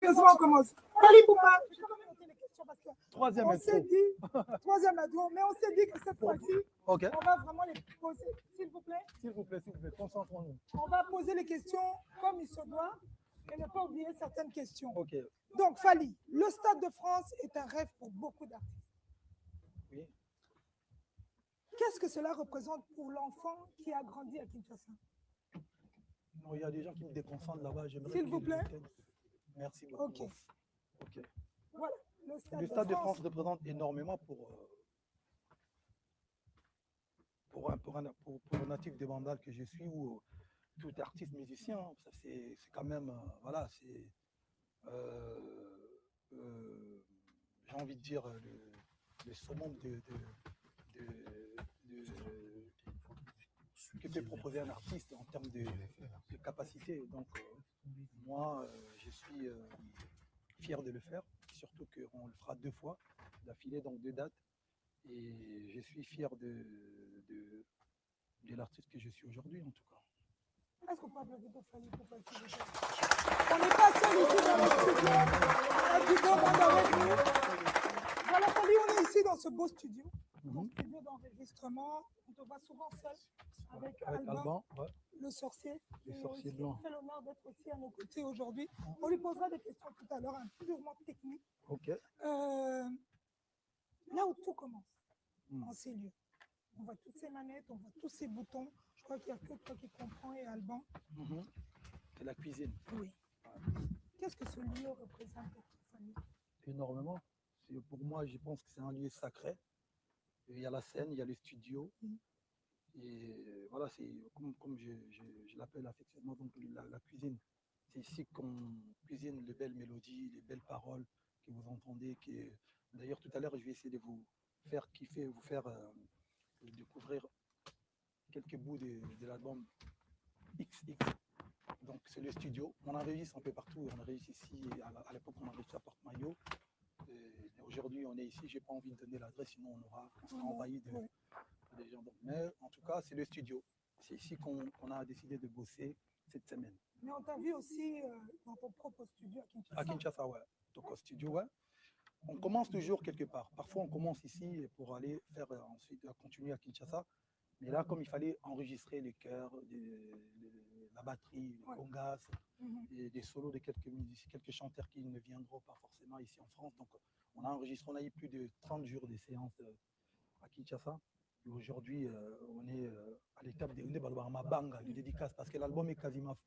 Laisse-moi commencer. Fali Poupa, je vais quand même noter les questions parce que Troisième on intro. s'est dit, troisième intro, mais on s'est dit que cette fois-ci, Ok. on va vraiment les poser. S'il vous plaît, S'il vous plaît, concentrons-nous. on va poser les questions comme il se doit et ne pas oublier certaines questions. Ok. Donc, Fali, le Stade de France est un rêve pour beaucoup d'artistes. Oui. Qu'est-ce que cela représente pour l'enfant qui a grandi à Kinshasa? Non, il y a des gens qui me déconcentrent là-bas. S'il vous plaît. Merci beaucoup. Ok. Ok. Voilà, Le Stade de France représente énormément pour un natif de Bandal que je suis ou tout artiste musicien. Ça, c'est quand même, voilà, c'est, j'ai envie de dire, le summum que peut proposer un artiste en termes de capacité. Donc, moi, je suis fier de le faire, surtout qu'on le fera 2 fois d'affilée, donc 2 dates. Et je suis fier de l'artiste que je suis aujourd'hui, en tout cas. Est-ce qu'on peut applaudir pour Fali Poupa? On n'est pas seul ici dans le studio. On a du beau monde avec nous. Voilà, Fali, on est ici dans ce beau studio. Dans ce studio d'enregistrement. On te voit souvent seul avec Alban, ouais. le sorcier. Le sorcier blanc. On fait l'honneur d'être aussi à nos côtés aujourd'hui. On lui posera des questions tout à l'heure, purement techniques. Ok. Là où tout commence, en ces lieux. On voit toutes ces manettes, on voit tous ces boutons. Je crois qu'il n'y a que toi qui comprends et Alban. C'est la cuisine. Oui. Qu'est-ce que ce lieu représente pour ta famille? Énormément. Pour moi, je pense que c'est un lieu sacré. Il y a la scène, il y a le studio. Et voilà, c'est comme je l'appelle affectueusement, donc la cuisine. C'est ici qu'on cuisine les belles mélodies, les belles paroles que vous entendez. D'ailleurs, tout à l'heure, je vais essayer de vous faire kiffer, vous faire découvrir quelques bouts de l'album XX. Donc, c'est le studio. On enregistre un peu partout. On enregistre ici. À l'époque, on enregistrait à Porte-Maillot. Aujourd'hui, on est ici. Je n'ai pas envie de donner l'adresse, sinon on sera envahi de gens. Mais en tout cas, c'est le studio. C'est ici qu'on a décidé de bosser cette semaine. Mais on t'a vu aussi dans ton propre studio à Kinshasa. À Kinshasa, ouais. Donc, au studio, ouais. On commence toujours quelque part. Parfois, on commence ici pour aller faire ensuite continuer à Kinshasa. Mais là, comme il fallait enregistrer les chœurs, la batterie, les congas, des solos de quelques musiciens, quelques chanteurs qui ne viendront pas forcément ici en France. Donc, on a enregistré, on a eu plus de 30 jours de séances à Kinshasa. Et aujourd'hui, on est à l'étape de Mabanga, de dédicace, parce que l'album est quasiment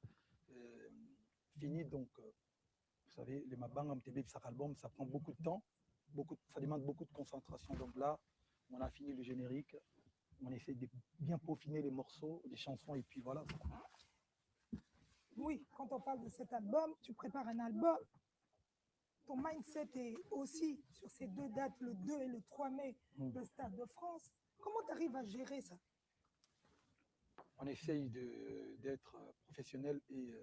fini. Donc, vous savez, les Mabanga MTB, chaque album, ça prend beaucoup de temps, ça demande beaucoup de concentration. Donc là, on a fini le générique. On essaie de bien peaufiner les morceaux, les chansons, et puis voilà. Oui, quand on parle de cet album, tu prépares un album. Ton mindset est aussi sur ces 2 dates, le 2 et le 3 mai, le Stade de France. Comment tu arrives à gérer ça? On essaye d'être professionnel et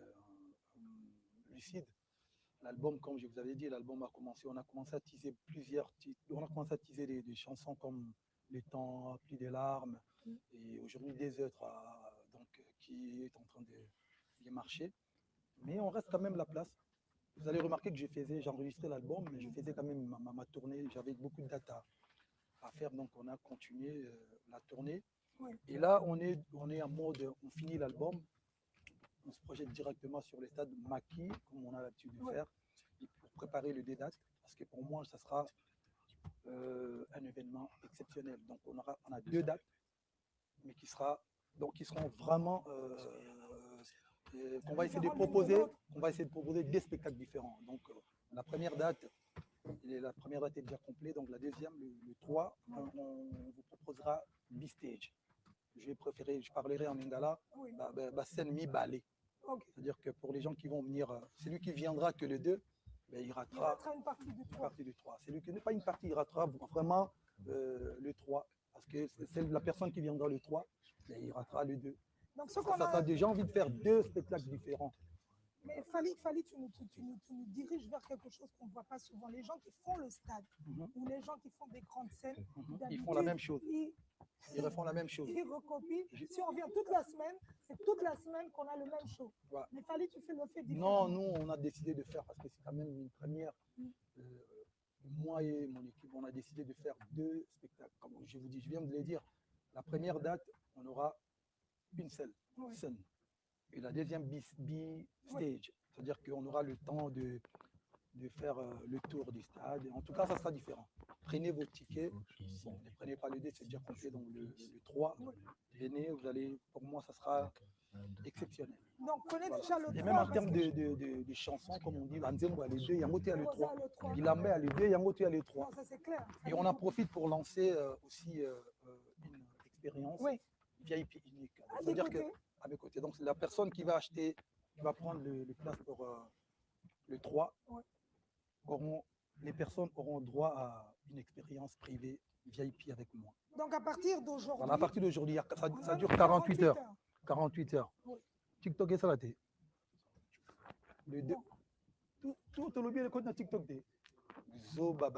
lucide. L'album, comme je vous avais dit, l'album a commencé, on a commencé à teaser plusieurs titres. On a commencé à teaser des chansons comme Le temps, Plis des larmes, et aujourd'hui Des œufs, donc, qui est en train de marcher. Mais on reste quand même la place. Vous allez remarquer que j'enregistrais l'album, mais je faisais quand même ma tournée. J'avais beaucoup de dates à faire, donc on a continué la tournée. Et là, on est en mode, on finit l'album, on se projette directement sur les stades maquis, comme on a l'habitude de faire, et pour préparer le D-Date, parce que pour moi, ça sera un événement exceptionnel. Donc on a 2 dates, mais qui seront vraiment qu'on va essayer de proposer des spectacles différents. Donc la première date est déjà complète, donc la deuxième, le 3, on vous proposera B-Stage. Je parlerai en lingala, scène mi-ballet. C'est-à-dire que pour les gens qui vont venir, celui qui viendra que le 2, il ratera une partie du 3. Celui qui n'est pas une partie, il ratera vraiment le 3. Parce que c'est la personne qui viendra le 3, il ratera le 2. Donc, ça a déjà envie de faire 2 spectacles différents. Mais Fally, tu nous diriges vers quelque chose qu'on ne voit pas souvent. Les gens qui font le stade ou les gens qui font des grandes scènes, Ils font la même chose. Ils refont la même chose. Ils recopient. Si on vient toute la semaine, c'est toute la semaine qu'on a le même show. Ouais. Mais Fally, tu fais le fait différemment. Non, nous, on a décidé de faire, parce que c'est quand même une première. Moi et mon équipe, on a décidé de faire 2 spectacles. Comme je vous dis, je viens de le dire. La première date, on aura une seule scène. Et la deuxième B-stage. C'est-à-dire qu'on aura le temps de faire le tour du stade. En tout cas, ça sera différent. Prenez vos tickets. Bon, ne prenez pas le 2, c'est déjà complet. Donc le 3, venez, vous allez, pour moi, ça sera exceptionnel. Donc, prenez déjà le 3. Et même en termes de chansons, comme on dit, Lanzembo a les 2, Yangote a le 3. Bilambe a les 2, Yangote a les 3. Non, ça c'est clair. Et on en profite pour lancer aussi une expérience VIP unique. C'est-à-dire que à mes côtés. Donc, c'est la personne qui va acheter, qui va prendre le place pour le 3. Les personnes auront droit à une expérience privée VIP avec moi. Donc, à partir d'aujourd'hui. Voilà, à partir d'aujourd'hui, ça dure 48 heures. 48 heures. TikTok et ça, là, le 2. Tout le bien, le code de TikTok. On va.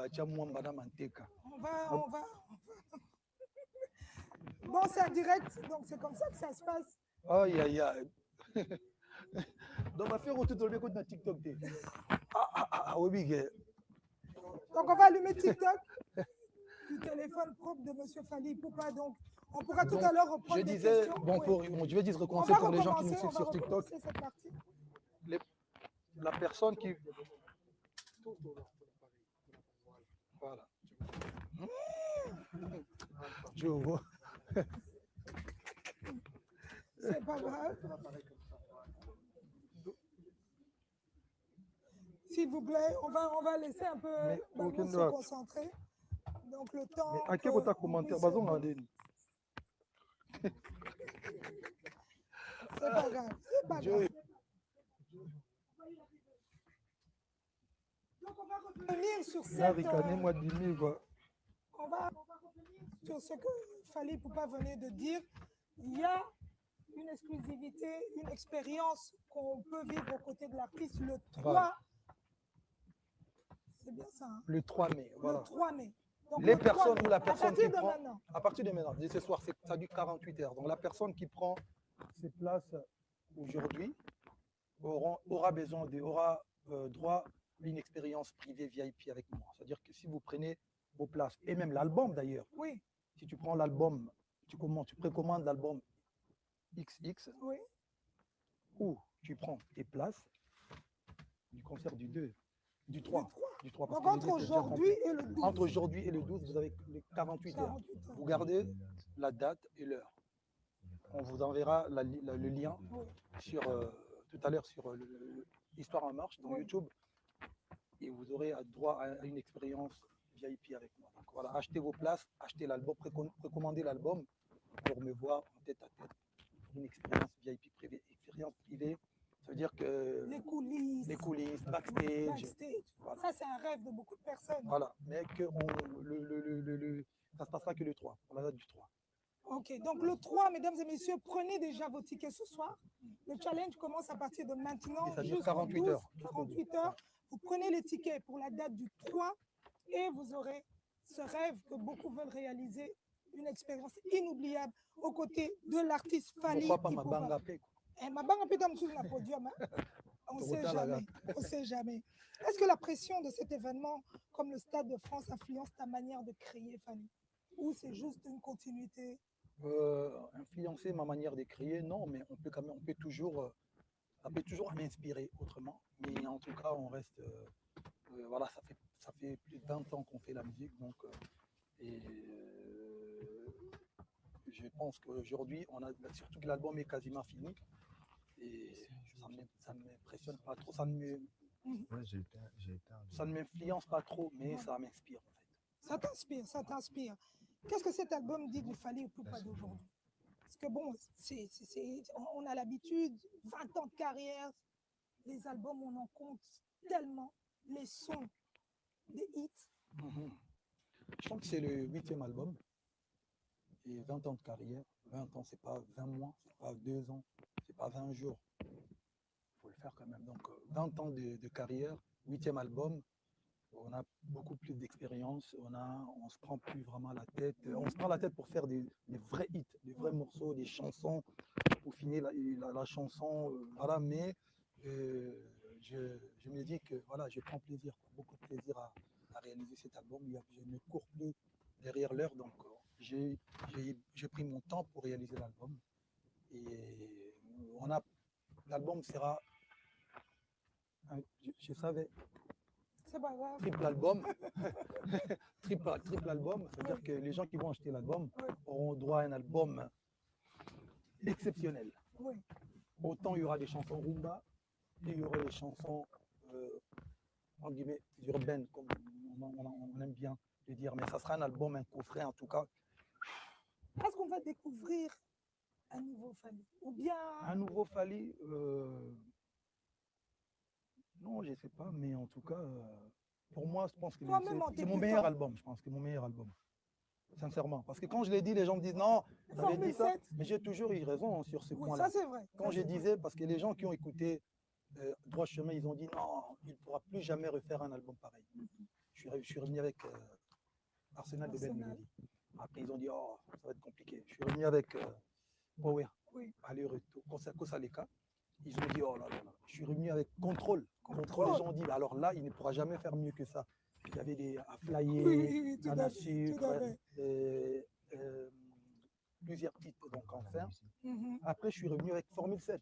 Bon, c'est en direct, donc c'est comme ça que ça se passe. Aïe, aïe, aïe. Donc, on va faire tout le code de TikTok. Oui, donc, on va allumer TikTok du téléphone propre de M. Fally Ipupa. Donc, on pourra tout à l'heure reprendre je disais, je vais dire recommencer pour les gens qui nous suivent sur TikTok. La personne qui... Voilà. Je vois. C'est pas grave. S'il vous plaît, on va laisser un peu se concentrer. Donc le temps. Mais à quel moment commentaire c'est pas grave, c'est pas grave. Donc on va revenir sur cette. On va sur ce que Fally Ipupa venait de dire. Il y a une exclusivité, une expérience qu'on peut vivre aux côtés de l'artiste le 3. Voilà. C'est bien ça. Hein? Le 3 mai. Voilà. Le 3 mai. Donc, les personnes ou la personne qui prend. Maintenant. À partir de maintenant, dès ce soir, ça dure 48 heures. Donc la personne qui prend ses places aujourd'hui aura droit à une expérience privée VIP avec moi. C'est-à-dire que si vous prenez vos places, et même l'album d'ailleurs, si tu prends l'album, tu précommandes l'album XX, ou tu prends tes places du concert du 2, du 3. Donc entre aujourd'hui et le 12. Entre aujourd'hui et le 12, vous avez les 48 heures. Vous gardez la date et l'heure. On vous enverra le lien sur, tout à l'heure sur Histoire en marche dans YouTube. Et vous aurez droit à une expérience VIP avec moi. Donc voilà, achetez vos places, achetez l'album, précommandez l'album pour me voir en tête à tête. Une expérience VIP privée. Expérience privée, ça veut dire que les coulisses, backstage. Voilà. Ça, c'est un rêve de beaucoup de personnes. Voilà, mais que ça ne se passera que le 3, pour la date du 3. Ok, donc le 3, mesdames et messieurs, prenez déjà vos tickets ce soir. Le challenge commence à partir de maintenant jusqu'à 48 heures. 48 heures. Vous prenez les tickets pour la date du 3 et vous aurez ce rêve que beaucoup veulent réaliser, une expérience inoubliable aux côtés de l'artiste Fally Ipupa. Pourquoi pas Mabanga Pe? Mabanga Pe dans le podium. On ne sait jamais. On sait jamais. Est-ce que la pression de cet événement, comme le Stade de France, influence ta manière de créer, Fally? Ou c'est juste une continuité? Influencer ma manière de créer, non, mais on peut toujours m'inspirer autrement. Mais en tout cas, on reste, voilà, ça fait plus de 20 ans qu'on fait la musique, donc je pense qu'aujourd'hui, surtout que l'album est quasiment fini, et ça ne m'impressionne pas trop, ça ne m'influence pas trop, mais ça m'inspire en fait. Ça t'inspire, ça t'inspire. Qu'est-ce que cet album dit du Fally Ipupa d'aujourd'hui? Parce que bon, on a l'habitude, 20 ans de carrière, les albums, on en compte tellement, les sons, des hits. Je pense que c'est le 8e album. Et 20 ans de carrière, 20 ans, c'est pas 20 mois, c'est pas 2 ans, c'est pas 20 jours. faut le faire quand même. Donc, 20 ans de carrière, 8e album, on a beaucoup plus d'expérience, on se prend plus vraiment la tête. On se prend la tête pour faire des vrais hits, des vrais morceaux, des chansons, pour finir la chanson, voilà, mais je me dis que voilà, je prends plaisir, beaucoup de plaisir à réaliser cet album. Je ne cours plus derrière l'heure, donc j'ai pris mon temps pour réaliser l'album. Et l'album sera, je savais, C'est pas grave. triple album, triple album, c'est-à-dire que les gens qui vont acheter l'album auront droit à un album exceptionnel. Oui. Autant il y aura des chansons rumba et il y aura des chansons entre guillemets urbaines, comme on aime bien le dire, mais ça sera un album, un coffret en tout cas. Est-ce qu'on va découvrir un nouveau Fally ou bien un nouveau Fally? Non, je ne sais pas, mais en tout cas, pour moi, je pense que c'est mon meilleur album. Je pense que c'est mon meilleur album. Sincèrement. Parce que quand je l'ai dit, les gens me disent non, vous avez dit ça. Mais j'ai toujours eu raison sur ce point-là. Ça, c'est vrai. Quand je disais, parce que les gens qui ont écouté Droit Chemin, ils ont dit non, il ne pourra plus jamais refaire un album pareil. Je suis revenu avec Arsenal de Ben Melody. Après, ils ont dit oh, ça va être compliqué. Je suis revenu avec Power. Aller-retour. Kosa Leka. Ils ont dit oh là là là. Je suis revenu avec Contrôle. Contrôle, les gens ont dit alors là, il ne pourra jamais faire mieux que ça. Il y avait des à flyer, Nana Sucre, plusieurs titres, donc enfin. Après, je suis revenu avec Formule 7,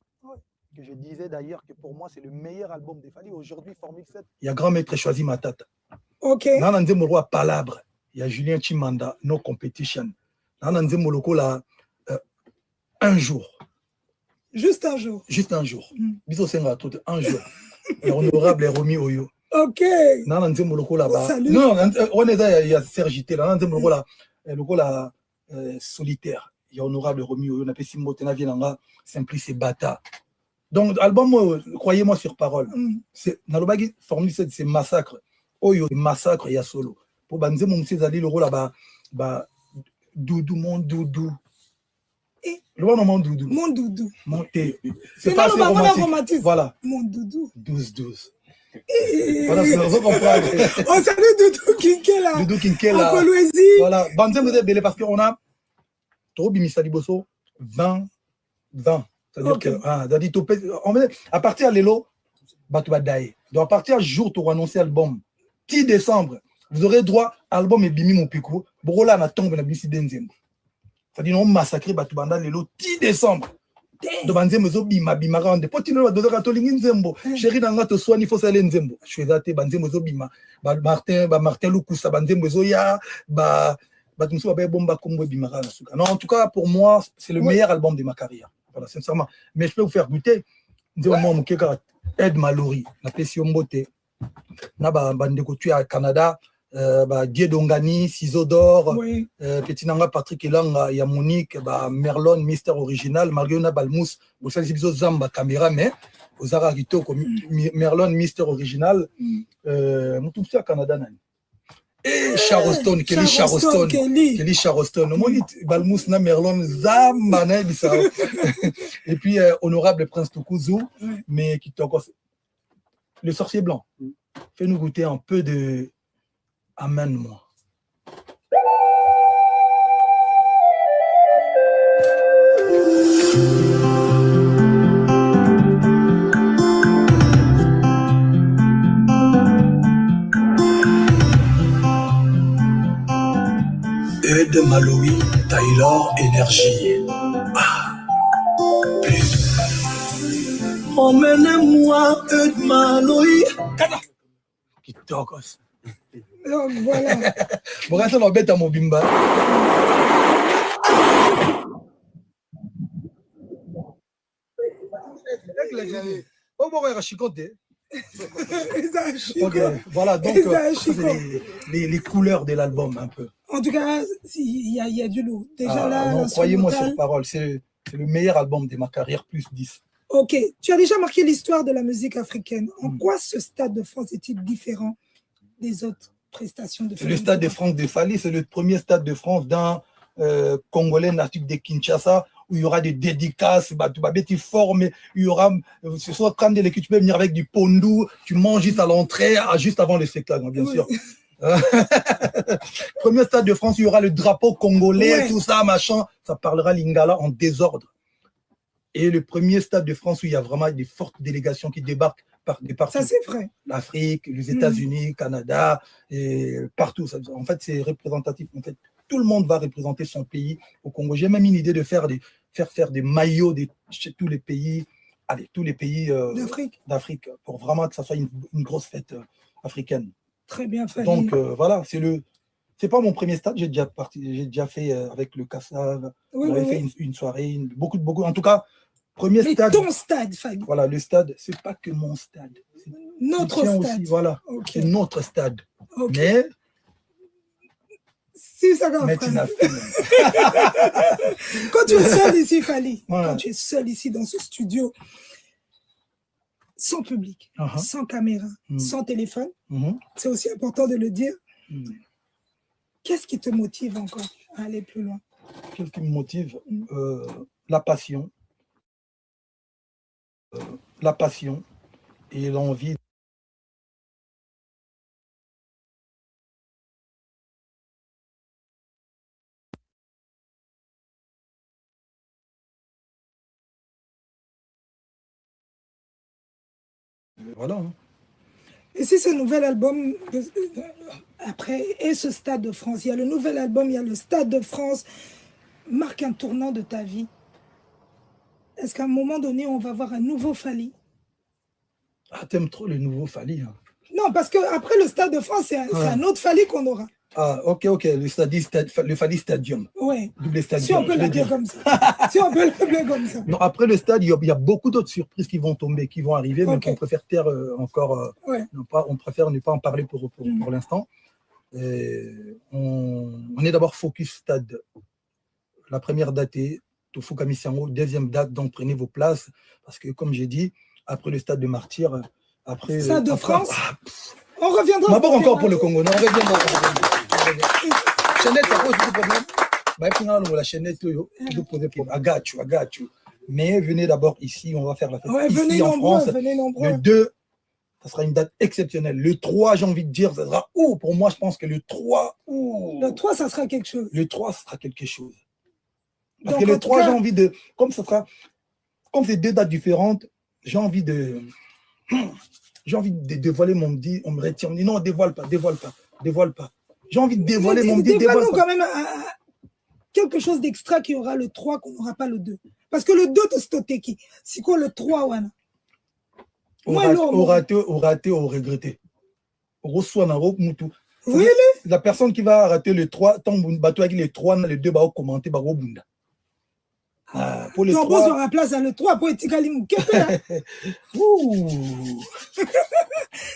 que je disais d'ailleurs que pour moi, c'est le meilleur album des Fally. Aujourd'hui, Formule 7. Il y a Grand Maître Choisi Matata. Ok. Nananze Molo Palabre. Il y a Julien Chimanda, No Competition. Nananze Moloko là, un jour. Juste un jour. Juste un jour. Biso Senga tout un jour. Et honorable est remis au yo. Ok. Nananze Moloko là-bas. Non, on est là, il y a Sergité là. Nananze Moloko là, Moloko là solitaire. Il y a honorable remis au yo. On appelle Simbo Tenavielanga, Simplice et Bata. Donc, album, croyez-moi sur parole. C'est Nalobagi Formule 7, c'est massacre. Oyo, massacre, il y a solo. Pour Banze Moumse Zali, le rôle là-bas, Doudou, mon Doudou. Le roi, non, mon Doudou. Mon Doudou. Monté. C'est pas assez romantique. Voilà. Mon Doudou. 12-12. Voilà, c'est ça qu'on parle. On salue Doudou Kinkela. Doudou Kinkela. Voilà. Banze Moumse Belé, parce qu'on a trop Bimisa Liboso, 20. C'est-à-dire que, à partir de l'élo, Batou Badaye. Donc, à partir du jour où tu vas annoncer l'album, 10 décembre, vous aurez droit à l'album et Bimi Mopiko. Borola na tombe na bisi denzembo. C'est-à-dire, on massacre Batou Banda l'élo 10 décembre. Donc, Banzembo zo bima rande. Potino wa doza katolingi nzembo. Chéri nanga to soani faut saler nzembo. Je suis zate Banzembo zo bima. Martin Lukusa Banzembo zo ya non, en tout cas, pour moi, c'est le meilleur album de ma carrière. Voilà, sincèrement. Mais je peux vous faire goûter. Ed Mallory, na Pessi Mbote, na bandeko tu à Canada, Dieu Dongani, Ciseaux d'or, Petit Nanga Patrick Elanga, ya Monique, Merlon, Mister Original, Mariona Balmous, vous savez, c'est Zamba caméra, mais aux Ararito, Merlon, Mister Original, tout ça à Canada. Et Charleston, Kelly Charleston, Kelly Charleston. Balmous na Merlon Zamane Bissau. Et puis honorable Prince Tukuzu, mais qui est encore le sorcier blanc. Fais-nous goûter un peu de Amène-moi. Ed Mallory, Taylor Énergie. Plus. Emmène-moi, Ed Mallory. Qui tokos. Donc voilà. Bon, ça va bête à mon bimba. Oh, bon, il okay. Voilà, donc les couleurs de l'album un peu. En tout cas, il y a du lourd. Déjà là, non, croyez-moi sur parole, c'est le meilleur album de ma carrière, plus 10. Ok, tu as déjà marqué l'histoire de la musique africaine. En quoi ce Stade de France est-il différent des autres prestations de Fally? Le Stade de France de Fally, c'est le premier Stade de France d'un Congolais natif de Kinshasa où il y aura des dédicaces, bah, tu vas bien, tu formes, il y aura, ce soit quand tu peux venir avec du pondou, tu manges juste à l'entrée, juste avant le spectacle, bien sûr. Premier stade de France, il y aura le drapeau congolais, tout ça, machin, ça parlera lingala en désordre. Et le premier stade de France où il y a vraiment des fortes délégations qui débarquent de partout. Ça, c'est vrai. L'Afrique, les États-Unis, Canada, et partout. En fait, c'est représentatif. En fait, tout le monde va représenter son pays au Congo. J'ai même une idée de faire des maillots chez tous les pays, tous les pays d'Afrique, pour vraiment que ça soit une grosse fête africaine. Très bien fait. Donc, voilà, c'est pas mon premier stade, j'ai déjà fait avec le Kassav, j'avais fait une soirée, beaucoup, en tout cas, premier stade. Ton stade, Fali. Voilà, le stade, c'est pas que mon stade. Notre stade. Aussi, voilà, c'est notre stade. Mais, si ça va. Quand tu es seul ici, Fali, quand tu es seul ici dans ce studio, sans public, sans caméra, sans téléphone, c'est aussi important de le dire. Qu'est-ce qui te motive encore à aller plus loin? Qu'est-ce qui me motive? La passion. La passion et l'envie. Voilà. Hein. Et si ce nouvel album, après, et ce Stade de France, il y a le nouvel album, il y a le Stade de France, marque un tournant de ta vie. Est-ce qu'à un moment donné, on va voir un nouveau Fali? Ah, t'aimes trop le nouveau Fali. Hein. Non, parce qu'après le Stade de France, c'est un autre Fali qu'on aura. Ah, ok, le Fali Stadium. Oui. Double stadium. Si on peut l'appeler comme ça. Si on peut l'appeler comme ça. Non, après le stade, il y a beaucoup d'autres surprises qui vont tomber, qui vont arriver, mais qu'on préfère taire encore. On préfère ne pas en parler pour l'instant. On est d'abord focus stade. La première date est Tofu Kamisango. Deuxième date, donc prenez vos places. Parce que, comme j'ai dit, après le stade de Martyr, après. Stade de France. On reviendra. D'abord encore pour le Congo. Non, on reviendra. Chaînette, ça pose beaucoup de problèmes. La chaînette, je posais problème. I got you. Mais venez d'abord ici, on va faire la fête ici en France. Le 2, ça sera une date exceptionnelle. Le 3, j'ai envie de dire, ça sera où? Pour moi, je pense que le 3, le 3, ça sera quelque chose. Le 3, ça sera quelque chose. Parce que le 3, j'ai envie de. Comme c'est deux dates différentes, j'ai envie de dévoiler mon dit. On me retient. On me dit non, dévoile pas. J'ai envie de dévoiler mon dit. Dévoile-nous quand même quelque chose d'extra qui aura le 3 qu'on n'aura pas le 2. Parce que le 2, c'est qui? C'est quoi le 3, Wana? Au raté, au regretté. Au reçoit dans le moutou. La personne qui va rater le 3, tant bateau avec les 3, le 2 va commenter, va bunda. Pour le 3, on remplace le 3 pour Etikali Moukepe.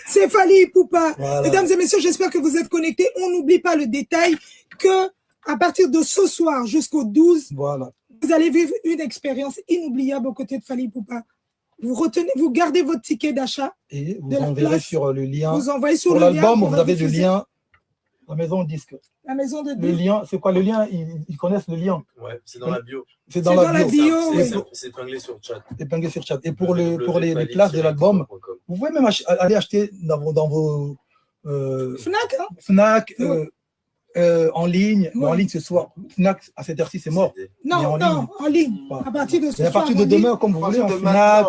C'est Fali Ipupa. Voilà. Mesdames et messieurs, j'espère que vous êtes connectés. On n'oublie pas le détail que à partir de ce soir jusqu'au 12, voilà, vous allez vivre une expérience inoubliable aux côtés de Fali Ipupa. Vous gardez votre ticket d'achat. Et vous enverrez sur le lien. Vous envoyez sur pour le lien. Pour l'album, vous avez le lien. La maison de disque. La maison de disque. Le lien, c'est quoi le lien? Ils connaissent le lien. Ouais, c'est dans la bio. C'est dans la bio. C'est épinglé sur chat. Épinglé sur chat. Et pour les places de l'album, vous pouvez même aller acheter dans vos Fnac. Hein? Fnac, en ligne. Ouais. En ligne ce soir. Fnac, à cette heure-ci, c'est mort. Non, en ligne. À partir de ce soir. À partir de demain, comme vous voulez, en Fnac.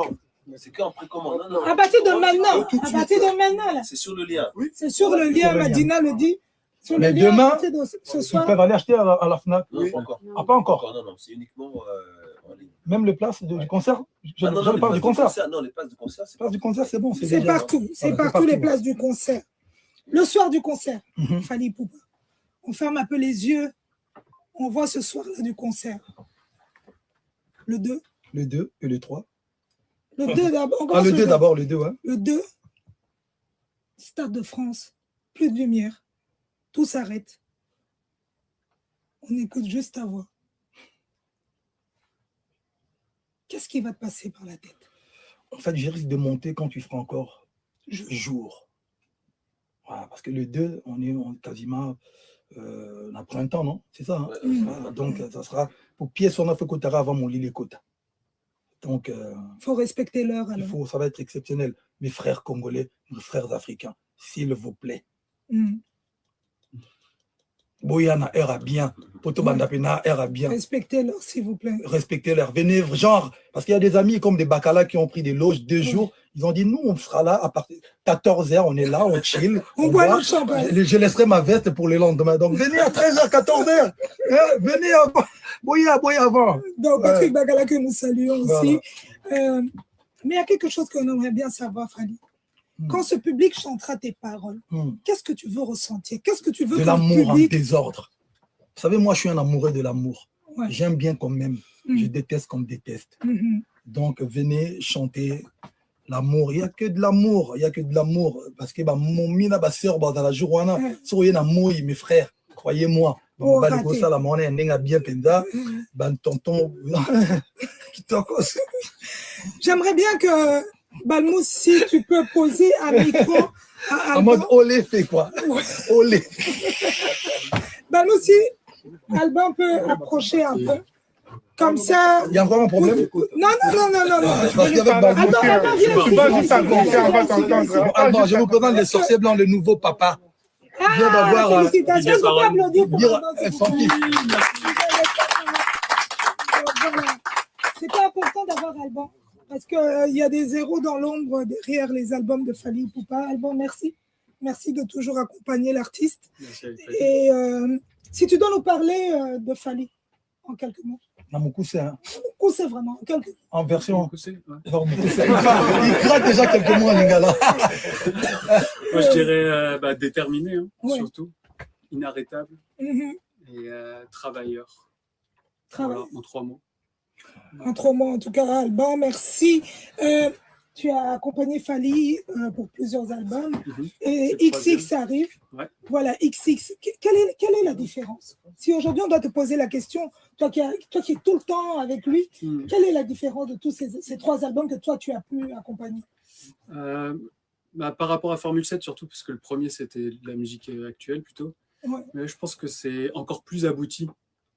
C'est qu'en précommande. À partir de maintenant. À partir de maintenant, là. C'est sur le lien. Oui. C'est sur le lien, Madina le dit. Mais demain, ce soir, ils peuvent aller acheter à la Fnac. Non, pas encore. Ah, pas encore. Non, c'est uniquement en ligne. Même les places du concert. Je parle du concert. Non, les places du concert, c'est places du concert, c'est bon. C'est partout. C'est partout les places du concert. Le soir du concert, Fali Ipupa. On ferme un peu les yeux. On voit ce soir-là du concert. Le 2. Le 2 et le 3. Le 2 d'abord. Ah, le 2 d'abord, le 2, ouais. Le 2, Stade de France, plus de lumière. Tout s'arrête. On écoute juste ta voix. Qu'est-ce qui va te passer par la tête? En fait, je risque de monter quand tu feras encore jour. Voilà, parce que le 2, on est quasiment le printemps, non? C'est ça. Hein? Voilà, donc, ça sera pour pied son Kotara avant mon Lili Kota. Donc, il faut respecter l'heure. Ça va être exceptionnel. Mes frères congolais, mes frères africains, s'il vous plaît. Boyana era bien, Poto Bandapena era bien. Respectez-leur, s'il vous plaît. Respectez-leur. Venez, genre, parce qu'il y a des amis comme des Bacala qui ont pris des loges 2 jours. Ils ont dit, nous, on sera là à partir de 14h, on est là, on chill. On boit le champagne. Je laisserai ma veste pour le lendemain. Donc, venez à 13h, 14h. Venez avant. Boyez avant. Donc, Patrick Bacala, que nous saluons aussi. Mais il y a quelque chose qu'on aimerait bien savoir, Fally. Quand ce public chantera tes paroles, qu'est-ce que tu veux ressentir? Qu'est-ce que tu veux de que l'amour le public... en désordre. Vous savez, moi, je suis un amoureux de l'amour. Ouais. J'aime bien qu'on m'aime. Je déteste qu'on me déteste. Donc, venez chanter l'amour. Il n'y a que de l'amour. Il n'y a que de l'amour. Parce que mon mina ba sœur dans la journée, soyez l'amour, mes frères. Croyez-moi. J'aimerais bien que Balmous, si tu peux poser un micro en mode olé fait quoi. Olé. Balmous, si Alban peut approcher un peu. Comme ça. Il y a encore un problème? Non. Parce qu'avec Alban, je vous présente les sorciers blancs, le nouveau papa. Félicitations, on peut applaudir pour son fils. C'était important d'avoir Alban, parce qu'il y a des zéros dans l'ombre derrière les albums de Fally Ipupa. Alban, merci. Merci de toujours accompagner l'artiste. Et si tu dois nous parler de Fally, en quelques mots. Namukuse, hein. Namukuse, vraiment, en version. Namukuse, ouais. Il craque déjà quelques mots, les gars là. Moi, je dirais déterminé, hein, surtout, inarrêtable et travailleur. Voilà, en 3 mots. En 3 mots, en tout cas, Alban, merci. Tu as accompagné Fally pour plusieurs albums et XX arrive. Ouais. Voilà, XX. Quelle est la différence? Si aujourd'hui on doit te poser la question, toi qui es tout le temps avec lui, quelle est la différence de tous ces 3 albums que toi tu as pu accompagner? Par rapport à Formule 7, surtout, parce que le premier c'était de la musique actuelle plutôt. Ouais. Mais je pense que c'est encore plus abouti.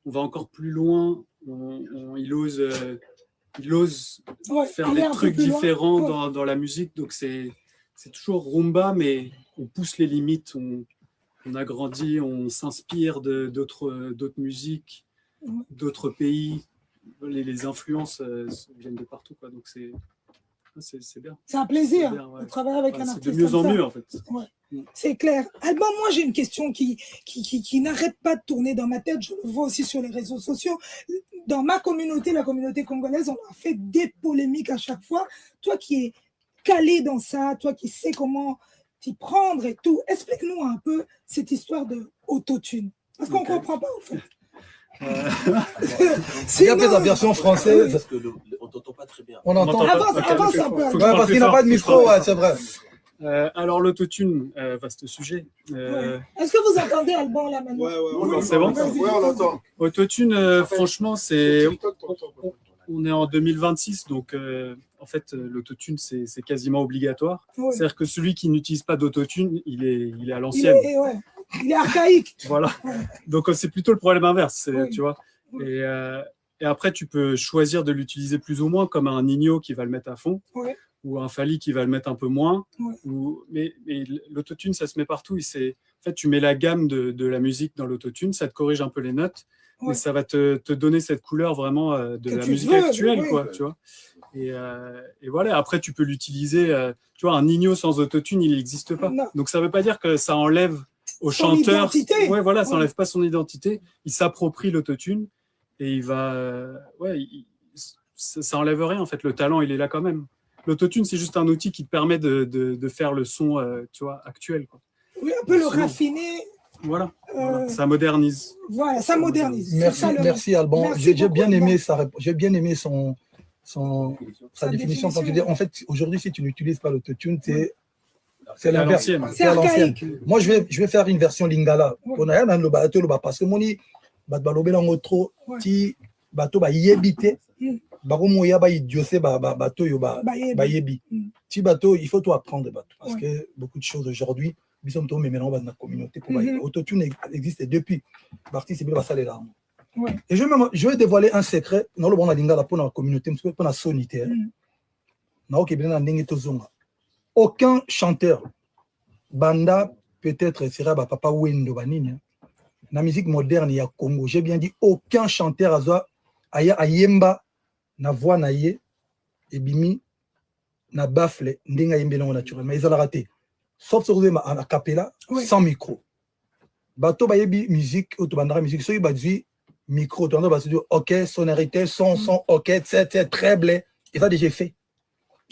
On va encore plus loin. Il ose faire des trucs différents dans la musique. Donc, c'est toujours rumba, mais on pousse les limites, on agrandit, on s'inspire d'autres musiques, d'autres pays. Les influences viennent de partout, quoi. Donc, c'est bien. C'est un plaisir de travailler avec un artiste. C'est de mieux en mieux, en fait. Ouais. C'est clair. Alban, moi, j'ai une question qui n'arrête pas de tourner dans ma tête. Je le vois aussi sur les réseaux sociaux. Dans ma communauté, la communauté congolaise, on a fait des polémiques à chaque fois. Toi qui es calé dans ça, toi qui sais comment t'y prendre et tout, explique-nous un peu cette histoire de autotune. Parce qu'on ne comprend pas, en fait. Il y a peut-être la version française. Parce qu'on ne t'entend pas très bien. On entend. Avance un peu. Ouais, parce qu'il n'a pas de micro, ouais, c'est vrai. Alors, l'autotune, vaste sujet. Est-ce que vous entendez Alban là maintenant? Ouais, c'est bon? Ouais, on l'entend. Autotune, franchement, on est en 2026, donc en fait, l'autotune, c'est quasiment obligatoire. Ouais. C'est-à-dire que celui qui n'utilise pas d'autotune, il est à l'ancienne. Il est archaïque. Voilà. Ouais. Donc, c'est plutôt le problème inverse, tu vois. Et après, tu peux choisir de l'utiliser plus ou moins, comme un Nino qui va le mettre à fond. Ouais. Ou un Fally qui va le mettre un peu moins. Ouais. Mais l'autotune, ça se met partout. En fait, tu mets la gamme de la musique dans l'autotune, ça te corrige un peu les notes, mais ça va te donner cette couleur vraiment de la musique actuelle, quoi, tu vois. Et voilà, après, tu peux l'utiliser. Tu vois, un Nino sans autotune, il n'existe pas. Non. Donc, ça ne veut pas dire que ça enlève au chanteur. Ouais, voilà, ça n'enlève pas son identité. Il s'approprie l'autotune et il va. Ça n'enlève rien, en fait. Le talent, il est là quand même. L'autotune, c'est juste un outil qui te permet de faire le son, tu vois, actuel, quoi. Oui, un peu le raffiner. Voilà, ça modernise. Voilà, ça modernise. Merci Alban. J'ai bien aimé sa définition. Quand tu dis, en fait, aujourd'hui, si tu n'utilises pas l'autotune, c'est l'inverse. C'est archaïque. Moi, je vais faire une version lingala. On a rien le bateau, parce que mon trop, ti bateau ba yebite. Baromoya ba idiosé bateau yo ba yebi. Ti bateau, il faut tout apprendre bateau parce que beaucoup de choses aujourd'hui Bison to mais maintenant dans la communauté pour autotune existe depuis. Parti c'est bien ça les larmes. Ouais. Et je vais dévoiler un secret dans le bon lingala pour la communauté pour la sonité. Na OK bien ndenge tozonga. Aucun chanteur banda peut-être sera papa Wendo banini. La musique moderne ya Congo, j'ai bien dit aucun chanteur azwa aya ayemba na voix na ye ebimi na baffle ndenga yembela naturellement ils ont raté sauf sur le a cappella sans micro bato bayebi musique auto bandara musique so yibadzi micro to ndo baso OK sonorité son OK c'est très blé et ça déjà fait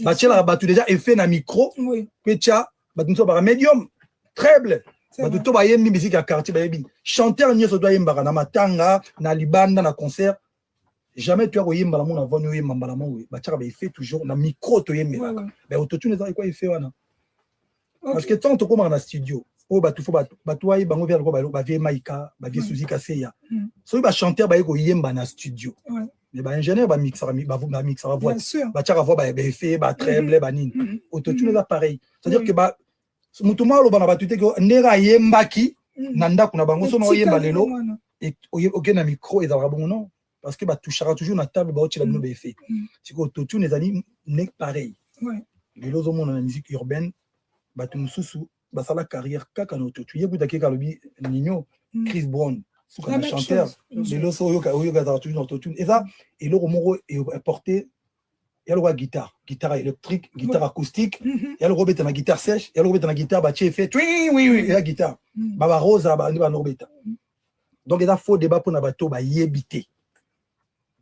bachela batu déjà effet na micro pecha batu so ba medium très blé batu to bayembi musique à quartier bayebi chanteur nyoso doit yemba na matanga na libanda na concert. Jamais tu as voyé mbala mona vonu yemba mbala mo ba tchaka ba fait toujours na micro to yemba ba autotune za quoi il fait wana parce que tant to comme dans studio o ba tu fo ba tu ayi bango vers ba vie maika ba vie Suzy Kaseya so ba chanteur ba yeko yemba na studio mais ba ingénieur ba mixer ba mixer voix ba tchaka voix ba fait ba treble ba nini autotune za pareil c'est à dire que ba mutuma lo bana ba tu te ko ndera yembaki na ndako na bango so no yemba lelo et OK na micro et za bon non parce que bah touchera toujours na table bah tu l'as bien fait c'est que autotune les amis n'est pareil les autres monde dans la musique urbaine bah tout mususu bah ça la carrière kaka na autotune yebuta ke kalobi Nino Chris Brown sous comme chanteur les autres oyo ga toujours autotune et ça et le moro est porté il y a le guitare électrique guitare acoustique il y a le robeta na guitare sèche il y a le robeta na guitare bah tu fait oui et la guitare bah rosa bah robeta donc il y a faux débat pour na bato ba yebité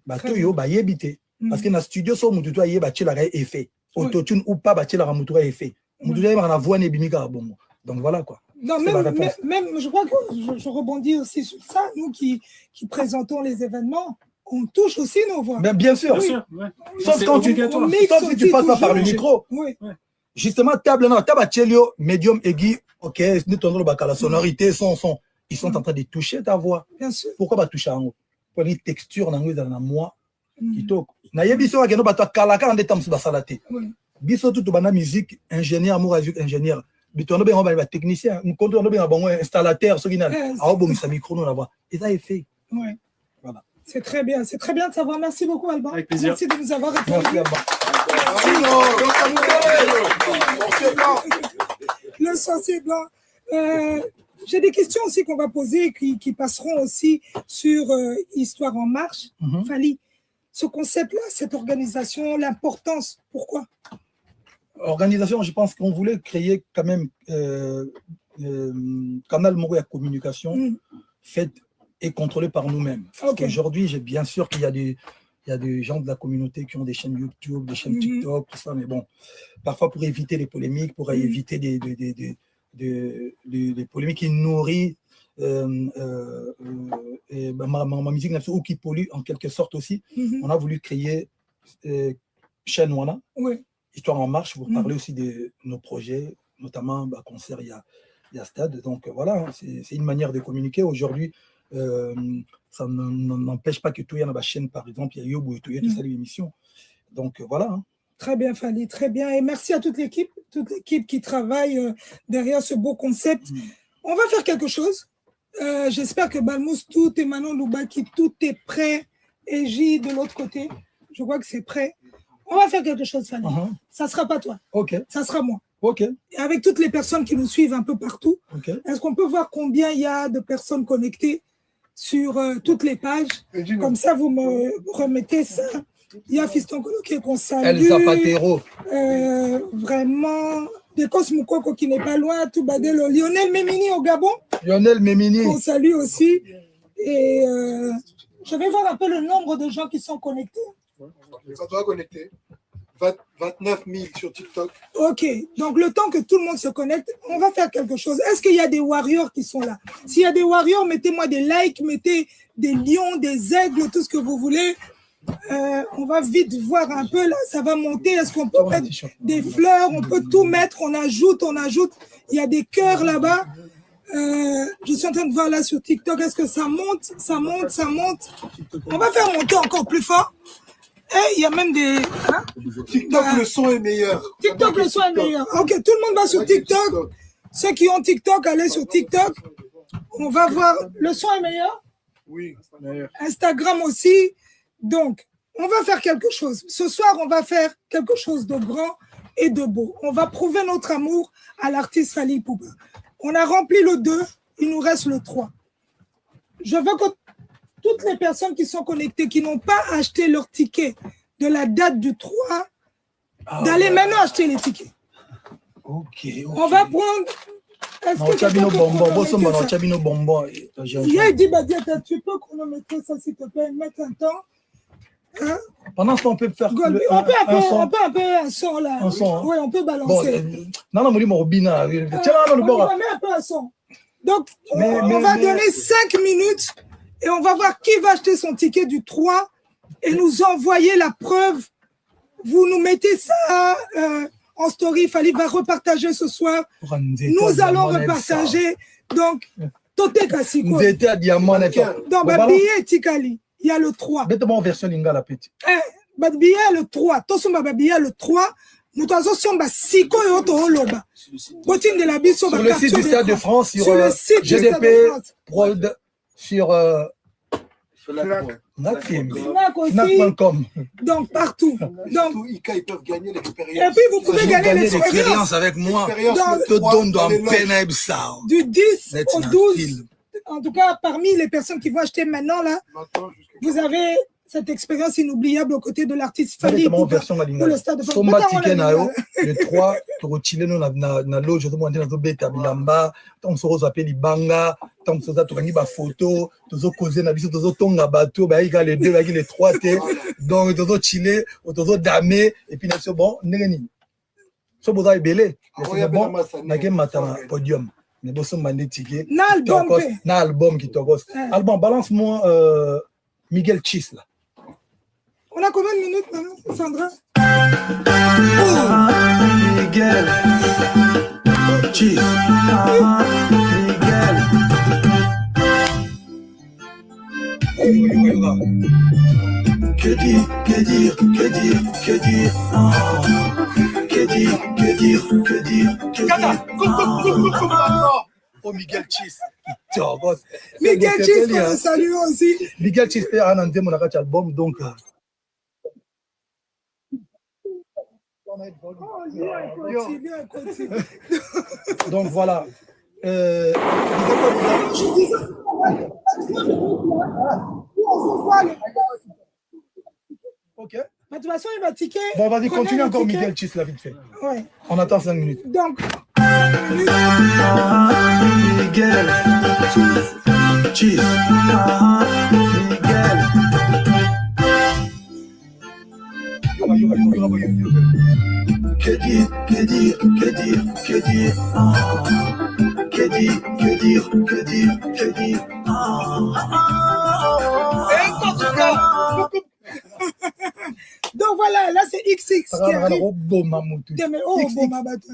bato yo ba yebité parce que na studio so mutu to yeba tshela ka effet autotune ou pas ba tshela ka mutu ka effet mutu ya na voix ne bimika bongo donc voilà quoi. Non, même je crois que je rebondis aussi sur ça, nous qui présentons les événements, on touche aussi nos voix. Ben, bien sûr, sauf quand tu passes pas par le micro. Justement table chelio médium aigu, OK, nous tournons le bac à la sonorité son ils sont en train de toucher ta voix. Bien sûr. Pourquoi pas toucher en haut? Pour les textures dans la moi qui toque. Na yebiso wa keno bato kala kala ndeta musu basalate. Biso tout bana musique ingénieur musique ingénieur. Bitono be ba technicien, nous contrôlons bien bon installateur ce qui n'a a bon sa micro la voix. Et ça est fait. Ouais. Voilà. C'est très bien de savoir. Merci beaucoup Alban. Avec plaisir. Merci de nous avoir répondu. Le sorcier blanc. J'ai des questions aussi qu'on va poser qui passeront aussi sur Histoire en marche. Fally, ce concept-là, cette organisation, l'importance, pourquoi? Organisation, je pense qu'on voulait créer quand même canal Moro à communication fait et contrôlé par nous-mêmes. Aujourd'hui, j'ai bien sûr qu'il y a des gens de la communauté qui ont des chaînes YouTube, des chaînes TikTok, tout ça, mais bon, parfois pour éviter les polémiques, pour éviter des polémiques qui nourrissent ma musique ou qui polluent en quelque sorte aussi, on a voulu créer chaîne Wana, Histoire en marche, pour parler aussi de nos projets, notamment concert, il y a Stade. Donc voilà, c'est une manière de communiquer. Aujourd'hui, ça n'empêche pas que tout y a dans la chaîne, par exemple, il y a Yobo et tout, il y a tout ça, l'émission. Donc voilà. Très bien, Fally, très bien. Et merci à toute l'équipe qui travaille derrière ce beau concept. On va faire quelque chose. J'espère que Balmous, tout et Manon Loubaki, tout est prêt. Et J de l'autre côté, je crois que c'est prêt. On va faire quelque chose, Fally. Ça ne sera pas toi. Ça sera moi. Et avec toutes les personnes qui nous suivent un peu partout, est-ce qu'on peut voir combien il y a de personnes connectées sur toutes les pages? Comme ça, vous me remettez ça. Il y a Fiston Kolo qu'on salue. El Zapatero. Vraiment. Dekos Moukoko qui n'est pas loin. Tout Badelo. Lionel Memini au Gabon. Lionel Memini. On salue aussi. Et je vais voir un peu le nombre de gens qui sont connectés. Ça doit connecter. 29 000 sur TikTok. Ok, donc le temps que tout le monde se connecte, on va faire quelque chose. Est-ce qu'il y a des warriors qui sont là? S'il y a des warriors, mettez-moi des likes, mettez des lions, des aigles, tout ce que vous voulez. On va vite voir un peu là, ça va monter. Est-ce qu'on peut mettre des fleurs? On peut tout mettre, on ajoute. Il y a des cœurs là-bas. Je suis en train de voir là sur TikTok, est-ce que ça monte? Ça monte. On va faire monter encore plus fort. Et il y a même des... TikTok, le son est meilleur. TikTok, le son est meilleur. Ok, tout le monde va sur TikTok. Ceux qui ont TikTok, allez sur TikTok. On va voir. Le son est meilleur? Oui. Instagram aussi. Donc, on va faire quelque chose. Ce soir, on va faire quelque chose de grand et de beau. On va prouver notre amour à l'artiste Fally Ipupa. On a rempli le 2, il nous reste le 3. Je veux que toutes les personnes qui sont connectées, qui n'ont pas acheté leur ticket de la date du 3, d'aller maintenant acheter les tickets. Ok. On va prendre... Est-ce Non, que quelqu'un Chabino peut bonbon, chronométrer bonbon, ça? Chabino bonbon. Il dit, Badiata, tu peux chronométrer ça, s'il te plaît, mettre un temps. Hein? Pendant ce temps, on peut faire On peut un peu un son là. Un son, hein. Oui, on peut Bon, balancer. non, non, Mouli Morobina. Tiens, non, le On bord. va mettre un peu un son. Donc, on Mais- va donner 5 minutes et on va voir qui va acheter son ticket du 3 et nous envoyer la preuve. Vous nous mettez ça en story. Fally va repartager ce soir. Nous allons repartager. Donc, Tote Kasiko. Vous étiez à Diamant. Dans Babillet Tikali, il y a le 3. Mettez-moi en version Lingala, petit. Babillet le 3. Tosomba Babillet le 3. Nous avons Siko et Oto Oloba. Botine de la Bisso. Sur le site du Stade de France, sur le site du Stade de GDP, France. Prod, sur Fnac.com. Donc, partout. Donc, Surtout, ICA, ils peuvent gagner et l'expérience. puis, vous pouvez gagner l'expérience avec moi. L'expérience, Te le droit donne dans un les loges. peine ça. du 10 Let's au not 12. feel. En tout cas, parmi les personnes qui vont acheter maintenant, là, Maintenant, jusqu'à- vous avez cette expérience inoubliable aux côtés de l'artiste Fally Mettez-moi en Ipupa version pour Lingala. le Stade de France. Somba Mettez-moi ticket la na yo, Lingala. le 3, tokotile no na loge, tomonde na zobeta bilamba, tant so zape libanga, tant so za tokangi ba photo, tozo causer na biso, tozo tonga bateau, ba ika les 2, ba ika les 3 te. Donc tozo chiller, tozo damer et puis na so bon, ndengeni. So boza ebele, c'est bon, na ke matana podium. Mais bosso mande ticket. Na album Tokos, pe. na album qui tokos. Album, balance-moi Miguel Chis là. On a combien de minutes maintenant, Sandra? Miguel Chis. Que dire, que dire, que dire, que dire, que dire, que dire, que dire, que dire. Oh, Miguel Chis. Miguel Chis, qu'on le salue aussi. Miguel Chis fait un anthem, on a fait album, donc. Continue. Donc voilà. Ok. De toute façon, il va ticket. Bon, vas-y, Prenez continue le encore ticket. Miguel Chis, là, vite fait. Ouais. On attend 5 minutes. Donc, Miguel Chis. Que dire, que dire, que dire, que dire, que dire, que dire, que dire, que dire. donc voilà, là c'est XX qui arrive. Oh, Demain, oh, bon, ma bâton.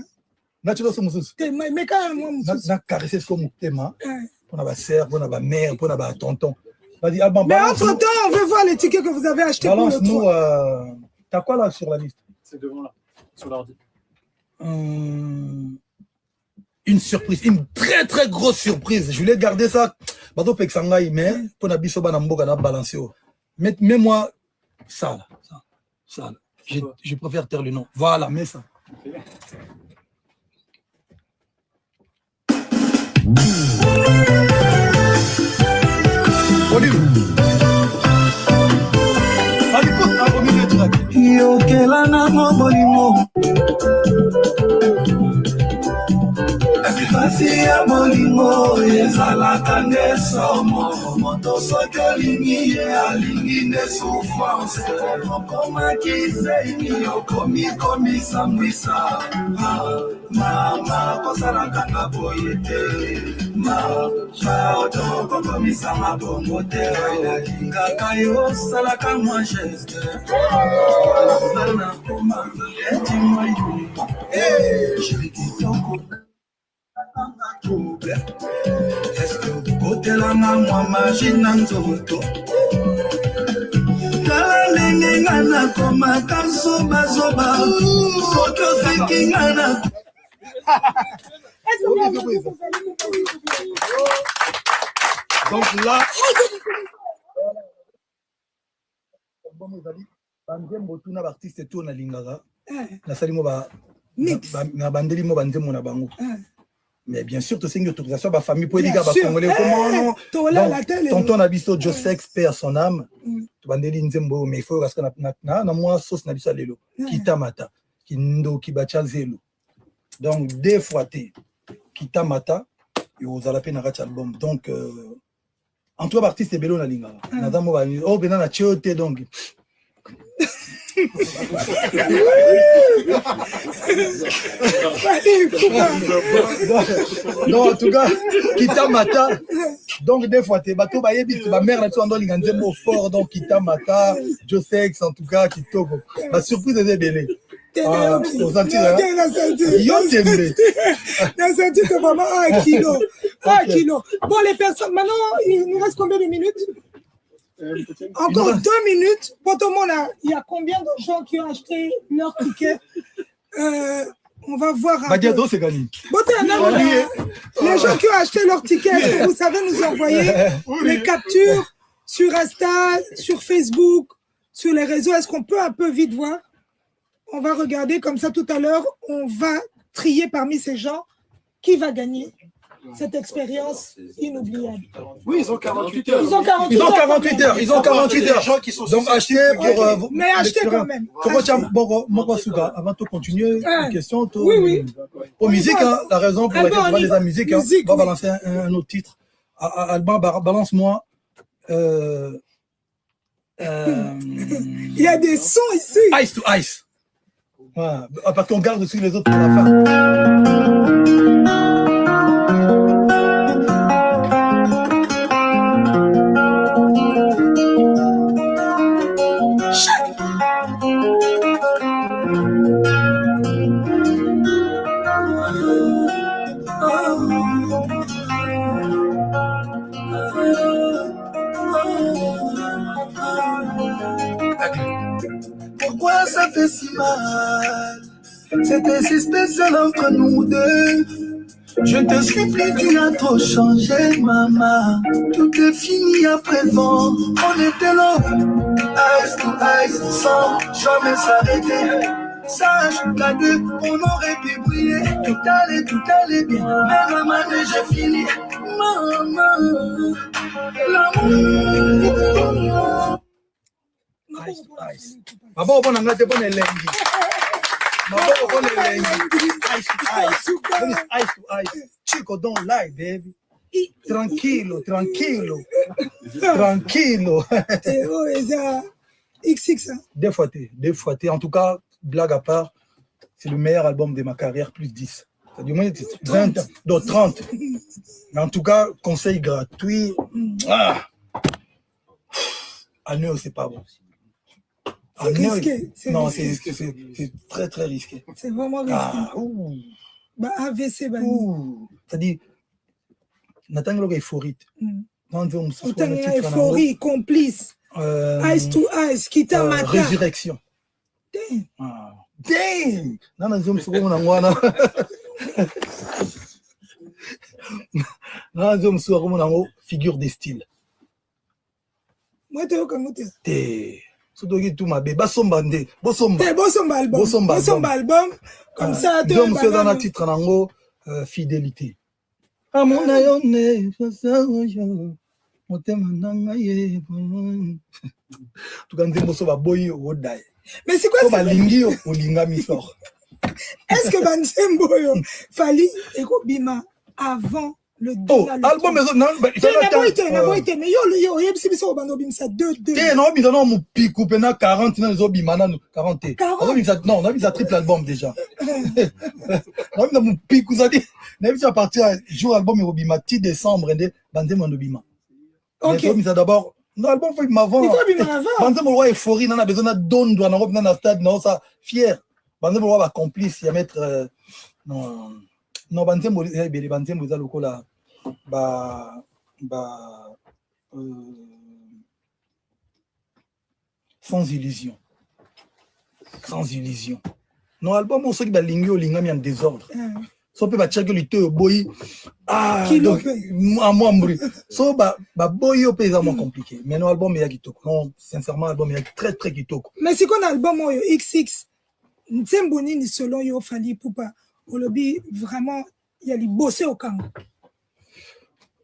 Naturellement, c'est mon souci. Mais quand même, moi, mon souci. Na caresser ce qu'on t'aime. Ouais. Pour la sœur, pour la mère, pour la tonton. Vas-y, Alban, Mais balance-nous. entre-temps, on veut voir les tickets que vous avez achetés pour le Balance-nous. 3. T'as quoi là sur la liste? C'est devant là, sur l'ordi. Une surprise, une très très grosse surprise. Je voulais garder ça. Bateau Pexangaï, mais pour la bisoba namboka na balancer. Mets-moi ça là. Ça là. Je préfère taire le nom. Voilà, mets ça. Volume. Ah, écoute, au milieu du rack. yokelana mobolimo pasi ya molimo ezalaka nde somo moto soki olingi ye alingi nde souffrance okomaki zeini okomikomisa mama kosalakanga boye te mato kokomisanga bongo te olingaka yo osalaka mwa geste nakoma etimwa yuma jeli kitoko eske okotelanga mwa magi na nzoto tala ndenge nga nakomaka zobazoba soki oseki nga na Donc là, banzembo tuna baartiste to na lingaka nasali mo na bandeli mo banzembo na bango. Mais bien sûr, tu sais une autorisation à ma famille pour dire que Congolais comment tonton Nabiso Josex perd son âme. Tu vas dire Nzembo mais il faut parce que na moi sauce Nabiso lelo kitamata kindo kibacha zelo. Donc deux fois t kitamata et aux à la peine à album. Donc en tout cas artiste bello na linga. Nadamo ba oh bena na chiote donc non, en tout cas, Kitamata, donc des fois, tu vas ma mère là-dessus, on doit un mot fort, donc Kitamata, Josex, en tout cas, Kitoko. Ma surprise est belle. Aux Antilles, c'est vraiment 1 kilo. 1 kilo. Bon, les personnes, maintenant, il nous reste combien de minutes? Encore 2 minutes. Pour tout le monde, il y a combien de gens qui ont acheté leur ticket? On va voir. C'est gagné. Les gens qui ont acheté leur ticket, est-ce que vous savez nous envoyer les captures sur Insta, sur Facebook, sur les réseaux? Est-ce qu'on peut un peu vite voir? On va regarder comme ça tout à l'heure. On va trier parmi ces gens qui va gagner cette expérience inoubliable. Oui, ils ont 48 heures. Ils ont 48 heures. Ils ont 48 heures. Gens qui sont donc achetez pour mais achetez quand même. Bon, avant de continuer, une question. Oui. Pour musique, la raison pour laquelle on va les musique, on va balancer un autre titre. Alban, balance-moi. Il y a des sons ici. Ice to Ice. Voilà. Parce qu'on garde aussi les autres pour la fin. Pourquoi ça fait si mal? C'était si spécial entre nous deux. Je ne te suis plus, tu as trop changé, maman. Tout est fini à présent. On était là, eyes to eyes, sans jamais s'arrêter. Sache qu'à deux, on aurait pu briller. Tout allait bien. Mais maman, j'ai fini. Maman, l'amour. Ice to Ice. Maboko bona ngate bona elengi. Maboko bona elengi. Ice to Ice. When it's Ice to Ice. Chico, don't lie, baby. Tranquilo. Oh, ils ont XX. Deux fois T. En tout cas, blague à part, c'est le meilleur album de ma carrière, plus 10. C'est du moins 20, donc 30. Mais en tout cas, conseil gratuit. Anneau, c'est pas bon. C'est risqué. Non, c'est très très risqué. C'est vraiment risqué. AVC, c'est-à-dire, Nathan Loga euphorie. Euphorie, complice. Eyes to Eyes, Kitamata. Résurrection. Damn! Figure de style. Moi, tu es tout ma bébé, Bosomba album. Comme ça, tu as dans un titre en anglais, fidélité. À mon ayone, mais c'est quoi ça? Est-ce que Banzembo Fali et Bima avant le album non mais yo yebisibiso bando bimisa 2 non mais non mon pico pena 40 non zo bimana 40 non on a mis un triple album déjà non mais mon pico ça dit on a partir jour album et bima 10 décembre de Banzembo bima. OK mais ça d'abord non album faut m'avant Banzembo roi euphorie on a besoin de don doit dans na stade non ça fier Banzembo roi va complice y mettre non Banzembo za lokola sans illusion. Non, album on sait que lingi o lingami en désordre. So peut batiaka lito boy. Ah, Kilo donc moi mbri. So ba boy au pays moins compliqué. Mais non album ya kitoko. Non, sincèrement album ya très très kitoko. Mais c'est qu'on album oyo XX. Nzembo nini selon yo Fally Ipupa. Olobi vraiment il y a les bosser au camp.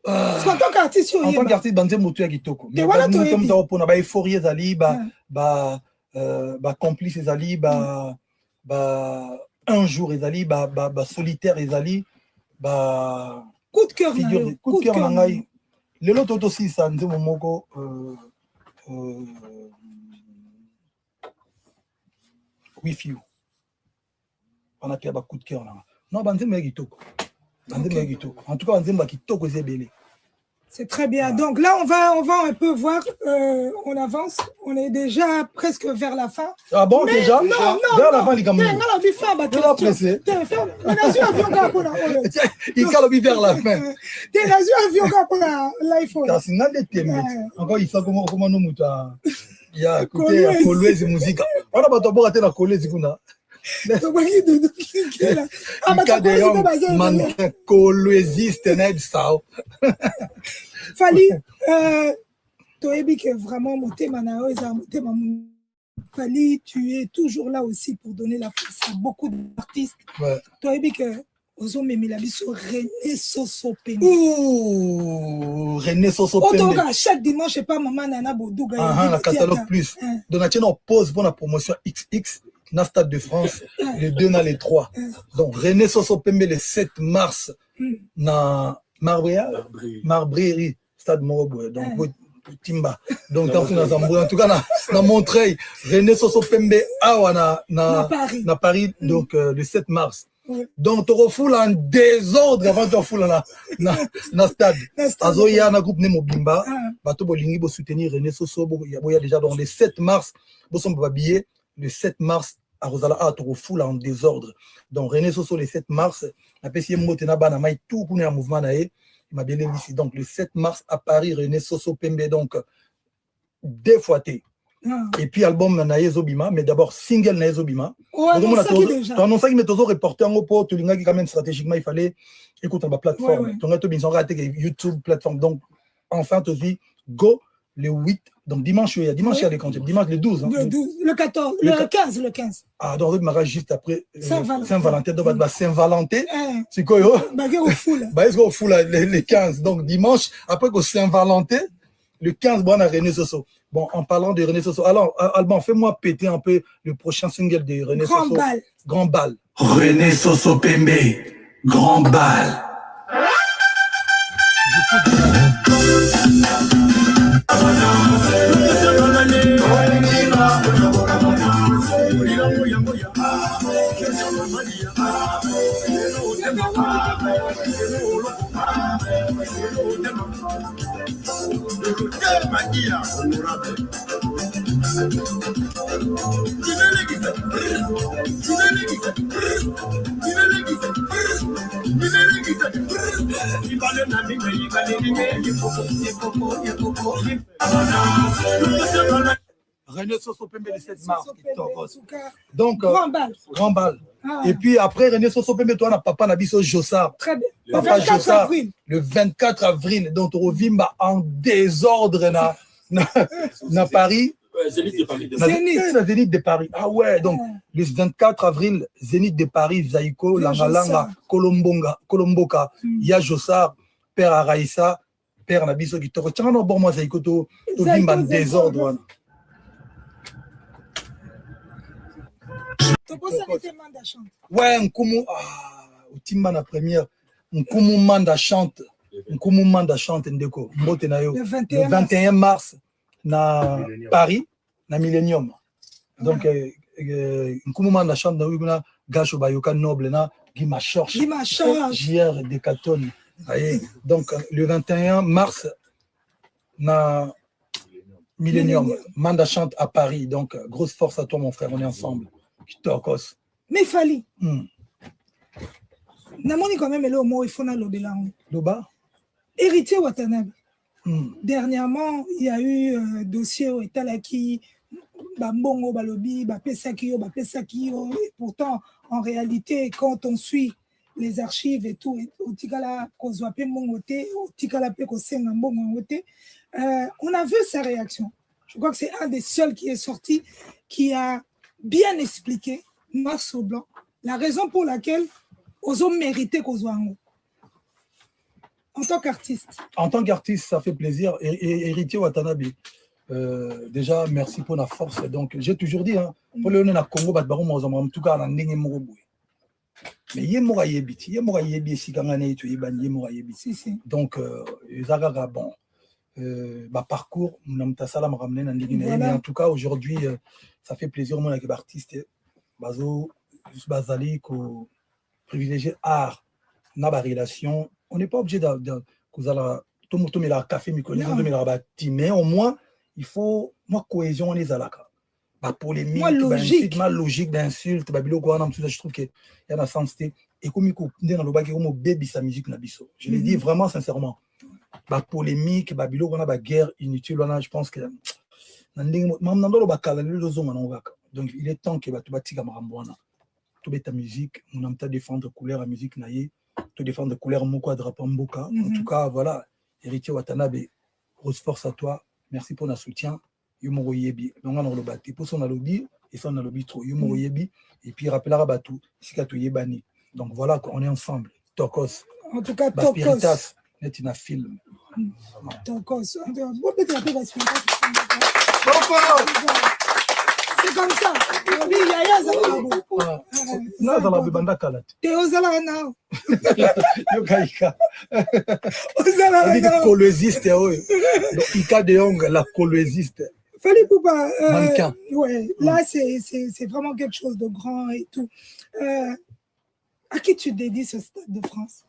En tant qu'artiste, en tant qu'artiste, banze motu ya kitoko. Mais nous sommes dans pour na euphorie ezali ba complice ezali ba un jour ezali solitaire ezali coup de cœur coup de cœur na ngai. Lelo toto si ça nzembo moko with you. On a pris ba coup de cœur là. Non banze ya kitoko. Banze ya kitoko. En tout cas banze ba kitoko ezebele. C'est très bien. Donc là, on va un peu voir. On avance. On est déjà presque vers la fin. Ah bon, mais déjà non, vers la fin, les gars. Il vers la fin. Car sinon, encore il faut comment nous mouta. Il y a côté Kolwezi musique. On a pas de rater la Kolwezi kuna. Fally, Toebi que vraiment Fally, tu es toujours là aussi pour donner la force à beaucoup d'artistes. Toebi que René Soso Pembe. Ouh, René Soso Pembe. Chaque dimanche, je sais pas, maman Nana Bodouga. La catalogue plus. Donatien en pause pour la promotion XX. Dans le Stade de France, les 2 dans les 3. Donc, René Soso Pembe le 7 mars, dans Marbrierie, Stade Morobo. Donc, Timba. Donc, en tout cas, dans Montreuil, René Soso Pembe, na Paris, donc le 7 mars. Donc, tu refoules en désordre avant de te refouler dans stade. Azo, il y a un groupe Nemo Bimba. Bato Bolingi, pour soutenir René Soso. Il y a déjà donc le 7 mars, vous sommes habillés. Le 7 mars, à Rosala, à Torofoul en désordre. Donc, René Soso, le 7 mars, la PCM Motena Banamaï, tout pour un mouvement naé. Il m'a bien ici. Donc, le 7 mars, à Paris, René Soso Pembe, donc, deux fois T. Et puis, album Naé Zobima, mais d'abord, single Naé Zobima. Tu as annoncé qu'il m'était reporté en haut, tu l'as quand même stratégiquement, il fallait écouter ma plateforme. Tu as bien raté YouTube, plateforme. Donc, enfin, tu dis, go, le 8. Donc dimanche, il y a des comptes. Dimanche, le 12. Hein. Le 12, le 14, le 15. Ah, donc le mariage juste après Saint-Valentin. Donc, Saint-Valentin, c'est quoi? Est-ce qu'on fout les 15? Donc dimanche, après que Saint-Valentin, le 15, bon, on a René Soso. Bon, en parlant de René Soso, alors, Alban, fais-moi péter un peu le prochain single de René Soso. Grand Bal. René Soso Pembe, Grand Bal. René Soso Pembe le 7 mars. Donc, Grand Bal. Ah. Et puis après, René Soso Pembe, toi, on a papa Nabiso Jossard. Très bien. Papa Jossard, le 24 avril. Donc, on revient en désordre na Paris. Zénith de Paris. La Zénith de Paris. Ah ouais, donc le 24 avril, Zénith de Paris, Zaïko, Langalanga, Kolomboka, Ya Jossard, Père Araïssa, Père Nabiso Kitoko. Tiens, non, bon, moi, Zaïko, to vimba en désordre. Ouais, Nkumu, Utimba na première, Nkumu Manda chante, Ndeko, le 21 mars, na Paris, na Millennium. Donc, Nkumu Manda chante, na Gacho Bayoka Noble, na Guima Chorche, JR Decathlon. Donc, le 21 mars, na Millennium, Manda chante à Paris. Donc, grosse force à toi, mon frère, on est ensemble. Mais Fally. Namoni quand même le mot il faut na lobelang. Loba. Héritier Watanabe. Dernièrement, il y a eu dossier au Etalaki, Bambongo Balobi, Bapesaki, et pourtant, en réalité, quand on suit les archives et tout, Otikala Kozwape Mongote, Otikala Peko Sengambo Mongote. On a vu sa réaction. Je crois que c'est un des seuls qui est sorti, qui a bien expliqué, noir sur blanc, la raison pour laquelle ils ont mérité Kozwango. En tant qu'artiste. En tant qu'artiste, ça fait plaisir. Et Héritier Watanabe, déjà, merci pour la force. Donc, j'ai toujours dit, hein, pour le Congo, en tout cas, on a mais il y a mora yebiti, il y a mora yebi si kangane tu yeban il y a mora yebiti. Donc, Zagaga, bon, parcours, m'namtasala m'ramener dans les Guinéens. Mais en tout cas, aujourd'hui, ça fait plaisir, mon équipe artiste, Bazo, Bazali, ko privilégier art, na ba relation. On n'est pas obligé de tout le monde met la café, mais au moins, il faut, moi, cohésion, on est à la polémique, ma logique d'insulte, je trouve qu'il y a la sensité. Et comme il y a un baby sa musique, je le dis vraiment sincèrement. La polémique, la guerre inutile, je pense que. Donc il est temps que tu ta musique, on aime défendre couleur à musique, tu défendre couleur moko à drapeau mboka. En tout cas, voilà, Héritier Watanabe, grosse force à toi. Merci pour notre soutien. Yumoro yebi, donc on a le bâti pour son lobby et son lobby trop Yumoro yebi et puis rappellera Batou Sikatu Yebani. Donc voilà, on est ensemble. Tokos. En tout cas, Tokos. Net in a film. Tokos. C'est comme ça. La coloésiste. Fali Poupa, ouais, là c'est vraiment quelque chose de grand et tout. À qui tu dédies ce Stade de France?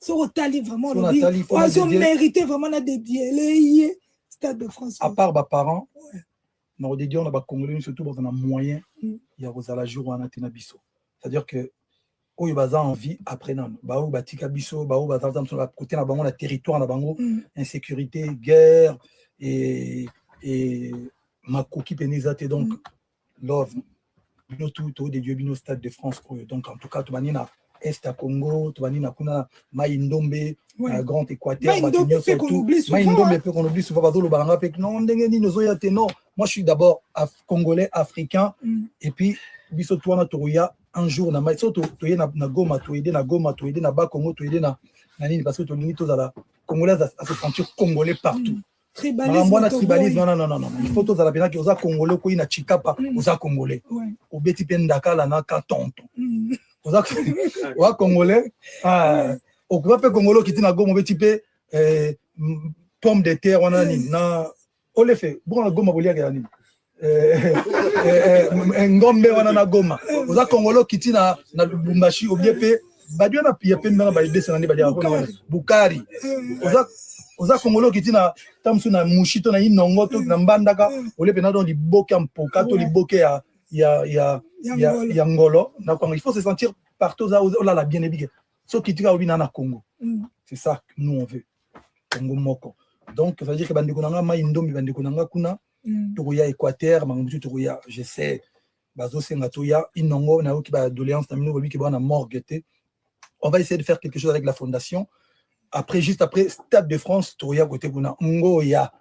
Sur Tali, vraiment, ils ont mérité vraiment de dédier les Stade de France. À part mes parents, nous dédions les Congolais, surtout dans un moyen, il y a la jour où on a Tenabiso. C'est-à-dire que, où il y a envie, après, non, où Batika Biso, où côté la territoire, insécurité, guerre, et ma coquille pénézate, donc, love, tout des dieux, bino Stade de France. Donc, en tout cas, tu vas Est à Congo, tu vas kuna Maïndombe, Grand Équateur, Maïndombe peut qu'on oublie souvent. Non, moi je suis d'abord congolais, africain, et puis biso toana toruya un jour na maïso to na Goma, to aider na Goma, to aider na Bakongo, to aider na nini parce que to lingi to zala congolais à se sentir congolais partout. Tribalisme, non. Il faut tous la que oza congolais ko ina chikapa, oza congolais. Au beti pendaka la na ka tonton. Oza congolais, au quoi congolais qui tina Goma beti pe pomme de terre wana ni na on le fait. Bon la Goma bolia ga ni. Ngombe wana na Goma. Oza congolais qui tina na Lubumbashi au bien pe badio na pia pe na ba idese na ni badia Bukari. Oza Congolo qui dit na tamsu na mushito na inongo to na mbandaka ole pena don liboke ampoka to liboke ya ngolo na Congo. Il faut se sentir partout là la bien ébique so qui tira obina na Congo. C'est ça que nous on veut. Congo moko. Donc ça veut dire que bandeko nanga maindombi bandeko nanga kuna toya Équateur mangutu toya je sais bazo senga toya inongo na ki ba doléance na mino ki ba na morguete. On va essayer de faire quelque chose avec la fondation. Après, juste après, Stade de France, Toria côté Guna, Ngoya,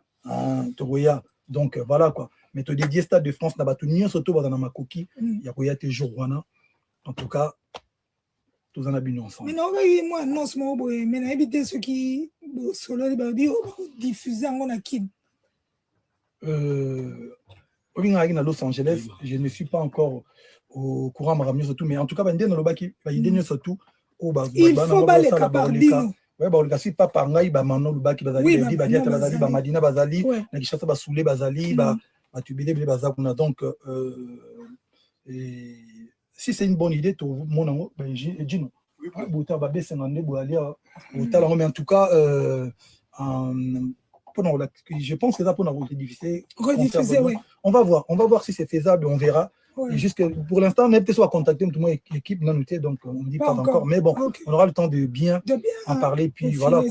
Toria. Donc voilà quoi. Mais te dédier Stade de France, n'a pas tout ni surtout dans ma coquille. Il y a quoi tes jours, en tout cas, tous en abîmes ensemble. Mais non, moi, non, c'est mon boy. Mais n'habitez ceux qui diffusent en Kid. À Los Angeles, je ne suis pas encore au courant, surtout, mais en tout cas, il faut pas les capardino. Ouais, bah, on a pas par ngai, bah, maintenant, le bas qui bazali, bazali, bah, Madina bazali, na Kishasa basoulé bazali, bah, tu bidé bazakuna. Donc, si c'est une bonne idée, tout le monde, ben, dis non. Bouta, bah, baisse, on est boalé, mais en tout cas, je pense que ça pour nous rediffuser. Oui. On va voir si c'est faisable, on verra. Et jusque pour l'instant, on est peut-être soit contacté tout le monde l'équipe non notée, donc on ne dit pas encore. Mais bon, on aura le temps de bien en parler, puis voilà.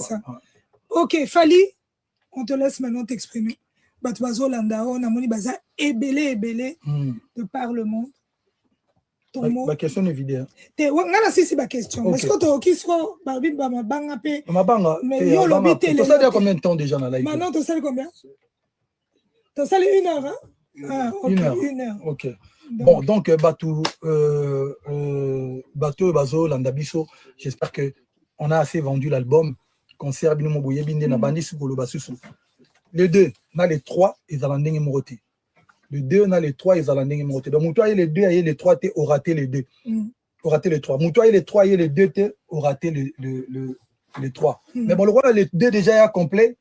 Ok, Fali, on te laisse maintenant t'exprimer. Batouazo Landao, Namoni Baza, ébélé de par le monde. ton mot. Ma question est vidée. Ngana si ma question. Ok. Est-ce que tu qui soit Barbie Banga P. Mabanga. Mais yo lobby télé. Ça dure combien de temps déjà dans la live? Maintenant, tu sais combien? Tu sais 1 heure, hein? Ah, ok, 1 heure. Ok. Bon, donc, Batou, Bazo, Landabiso, j'espère qu'on a assez vendu l'album. Concert, Bino Boye, Binde, Nabandi, Sukolo, Basusu. Les deux, on a les trois, ils ont l'ending moroté. Les deux, on a les trois, ils ont l'ending moroté. Donc, Moutoua et les deux, et les trois, tu as raté les deux. Au raté les trois. Moutoua et les trois, et les deux, tu as raté les trois. Mais bon, le roi, les deux déjà est complet.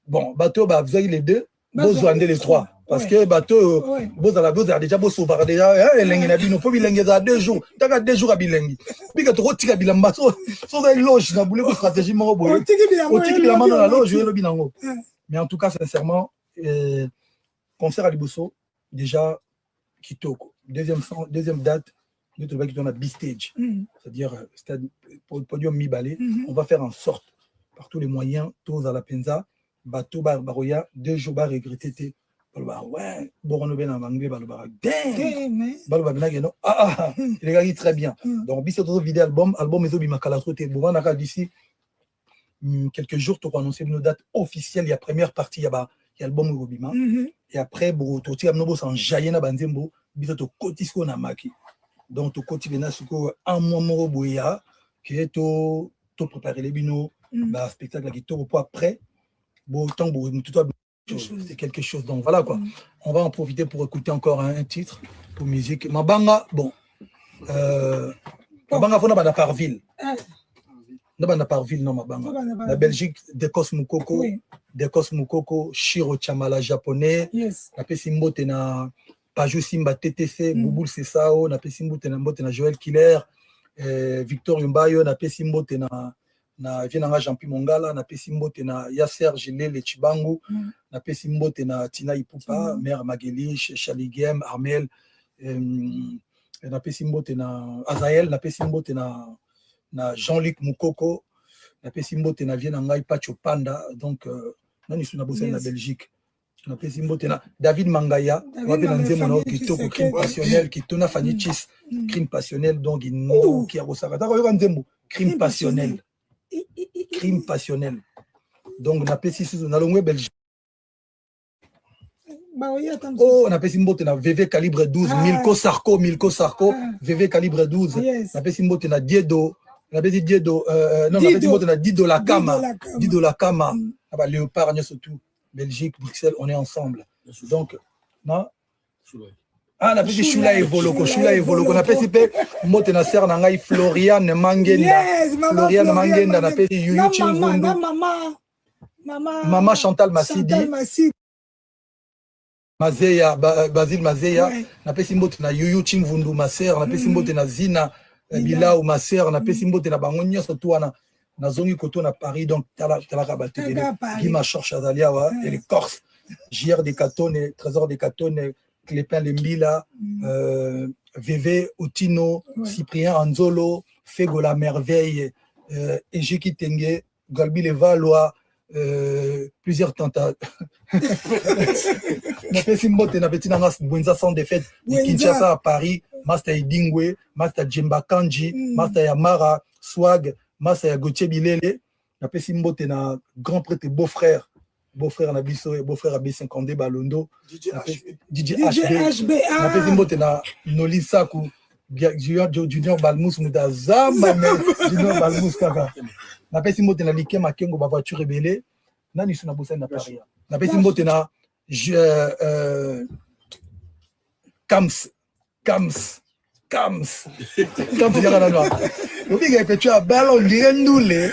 Bon, Bateau, bah, vous avez les deux, vous avez les trois. Parce que Bateau, vous avez déjà beau sauver déjà, il y a 2 jours. Tu as 2 jours à bilingue. Puis que tu retires à bilingue, tu as une loge, tu as une stratégie. Tu as la loge, mais en tout cas, sincèrement, concert à Liboso, déjà, Kitoko. Deuxième date, nous avons un B-Stage, c'est-à-dire stade podium mi-balé. On va faire en sorte, par tous les moyens, tous à la Penza, Bateau Baroya, 2 jours, va regretter. Ouais, bon, on est en anglais, il est très bien. Donc, bis autre vidéo album est au d'ici quelques jours, tu vas annoncer une date officielle. Il y a première partie, il y a l'album Robima. Et après, tu vas en jaillena banzembo, bis autre côté ce qu'on a marqué. Donc, tu continues à un moment boya, qui est tout préparer les binos, spectacle qui est après. Bon, tant c'est quelque chose. Donc voilà quoi. On va en profiter pour écouter encore un titre pour musique. Mabanga, bon. Mabanga, faut n'a par ville. N'a par ville, non, Mabanga. La Belgique, Dekos Mukoko, Shiro Chamala japonais. La Pessimbo tena Pajou Simba TTC, Bouboul Sesao, la Pessimbo tena Joël Killer, Victor Yumbayo, la Pessimbo tena na Vienanga Jampi Mongala, na pesi mbote na Yasser Gilele Chibangu, na pesi mbote na Tina Ipupa, Mère Magali, Chaligem, Armel, na pesi mbote na Azael, na pesi mbote na Jean-Luc Moukoko, na pesi mbote na Vienanga Ipacho Panda, donc nani suna bosse na Belgique. Na pesi mbote na David Mangaya, wapi na nzemo na kitoko crime passionnel, kitona Fanichis, crime passionnel, donc il qui a rosaka. D'accord, nzemo crime passionnel. Crime passionnel. Donc, on a fait sous on a l'ongwe Belgique. Oh, on a fait mbote na VV calibre 12, Milko Sarko, VV calibre 12. On a fait mbote na Diedo, on a fait Diedo, non, on a fait mbote na Dido la Kama, Léopard, surtout, Belgique, Bruxelles, on est ensemble. Donc, non? Ah, on a fait Shula et Voloko. On a fait mbote na Ser Nangai Floriane Mangenda. Floriane Mangenda, on a fait Yuyu Chimvundu. Maman Chantal Massidi. Mazeya, Basile Mazeya. On a fait mbote na Yuyu Chimvundu, ma sœur. On a fait mbote na Zina Bilao, ma sœur. On a fait mbote na Bangonia, surtout na Zongi Koto na Paris. Donc, Talaka Baltebele, Guima Chorch Azalia, et les Corses. JR des Catones, Trésor des Catones. Clépin Lembila, VV Otino, Cyprien Anzolo, Fego la Merveille, Ejiki Tengue, Galbi Le Valois, plusieurs tentatives. Na fait Simbote, na petit nangas Bwenza sans défaite, Kinshasa à Paris, Master Idingwe, Master Djemba Kanji, Master Yamara, Swag, Master Gauthier Bilele, na fait Simbote na grand prêtre beau-frère na biso et beau-frère à B50 Balondo, DJ HB, na pesi mbote na Noli Saku, Junior Balmous Mudazama, Junior Balmous kaka. Na pesi mbote na Liké Makengo ba voiture rebelle, nani suna bossa na Paris. Na pesi mbote na Kams yaka na noa. Obiga petua ballon liendoule.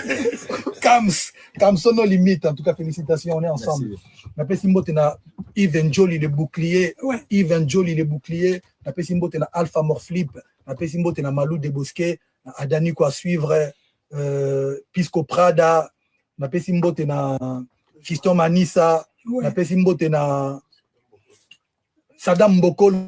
Kamsono limite, en tout cas, félicitations, on est ensemble. On appelle Simbote na Yves Njoli le bouclier, on appelle Simbote na Alpha Morflip, on appelle Simbote na Malou de Bosquet, Adani quoi suivre, Pisco Prada, on appelle Simbote na Fiston Manissa, on appelle Simbote na Saddam Mbokolo.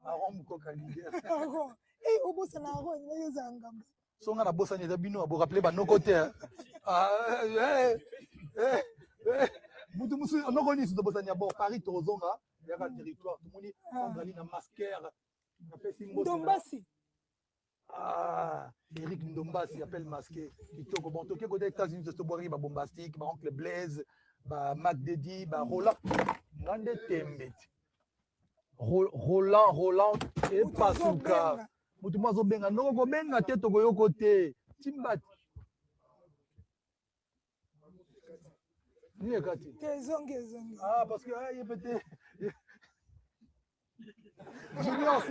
Aaron Mukoka Linger. Aaron. Eh, au bout, c'est Aaron, il y a un gambe. Songa na bossa nyeza bino abo rappeler ba no côté. Mutu musu no koni su bossa nya bon Paris tozonga ya ka territoire tout moni Sandrine na masquer na pesi mbote. Ndombasi. Eric Ndombasi appelle masqué. Kitoko bon toke côté États-Unis de Stoboiri ba bombastique, ba oncle Blaise, ba Mac Dedi, ba Roland. Ngande tembe. Roland et Pasuka. Mutu mazo benga no ko benga te to koyo côté Timbati. Ni ekati. Kezongi. Parce que il peut-être Junior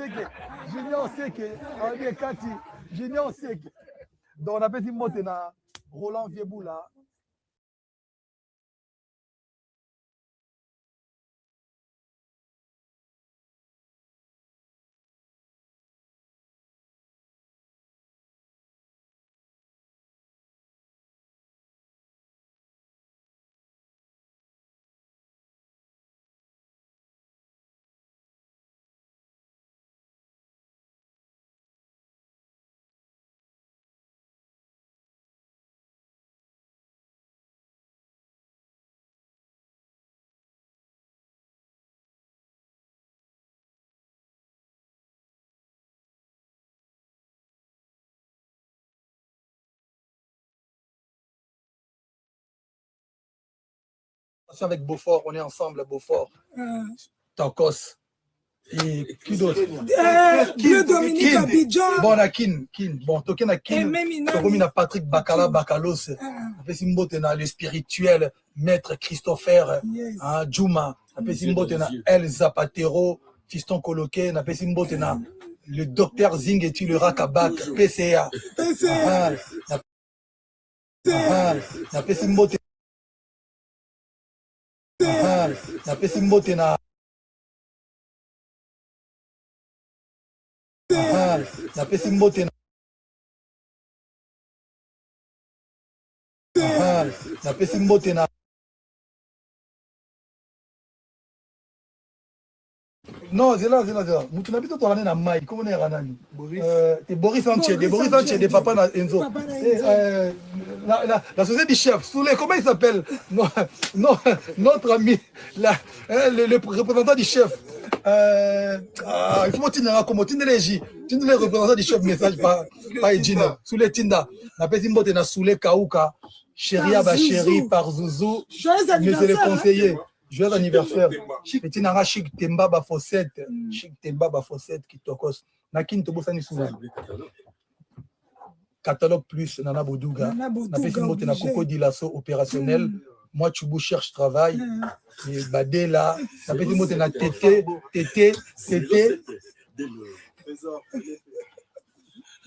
sait que on est Kati. Junior sait que donc on appelle Timote na Roland Vieboula. Avec Beaufort, on est ensemble à Beaufort. Tokos. Et qui d'autre? Bleu Dominique Abidjan. Bon, na Kin. Bon, token na Kin. Tokomi na Patrick Bakalos. Apesi mbote na le spirituel maître Christopher Djouma. Apesi mbote na El Zapatero, Fiston Coloquet. Apesi mbote na le docteur Zing et le Rakabak, PCA. Apesi mbote. Napesi mbote na napesi mbote na napesi mbote na non zela mutu na bito tokane na mai comment on est ranani Boris Sanchez de papa na Enzo la société du chef Soulé, comment il s'appelle notre ami le représentant du chef il faut tenir comme le représentant du chef message pas Edina Soulé Tinda na pesi mbote na Soulé Kauka Chéria ba chéri par Zouzou monsieur le conseiller. Joyeux anniversaire. Petit nara Chic Temba ba Fossette. Qui tokos. Nakin to bosani souvent. Catalogue plus Nana Boudouga. Na pesi mbote na Coco Dilasso opérationnel. Moi Tchoubou cherche travail. Et Badela. Na pesi mbote na Tété.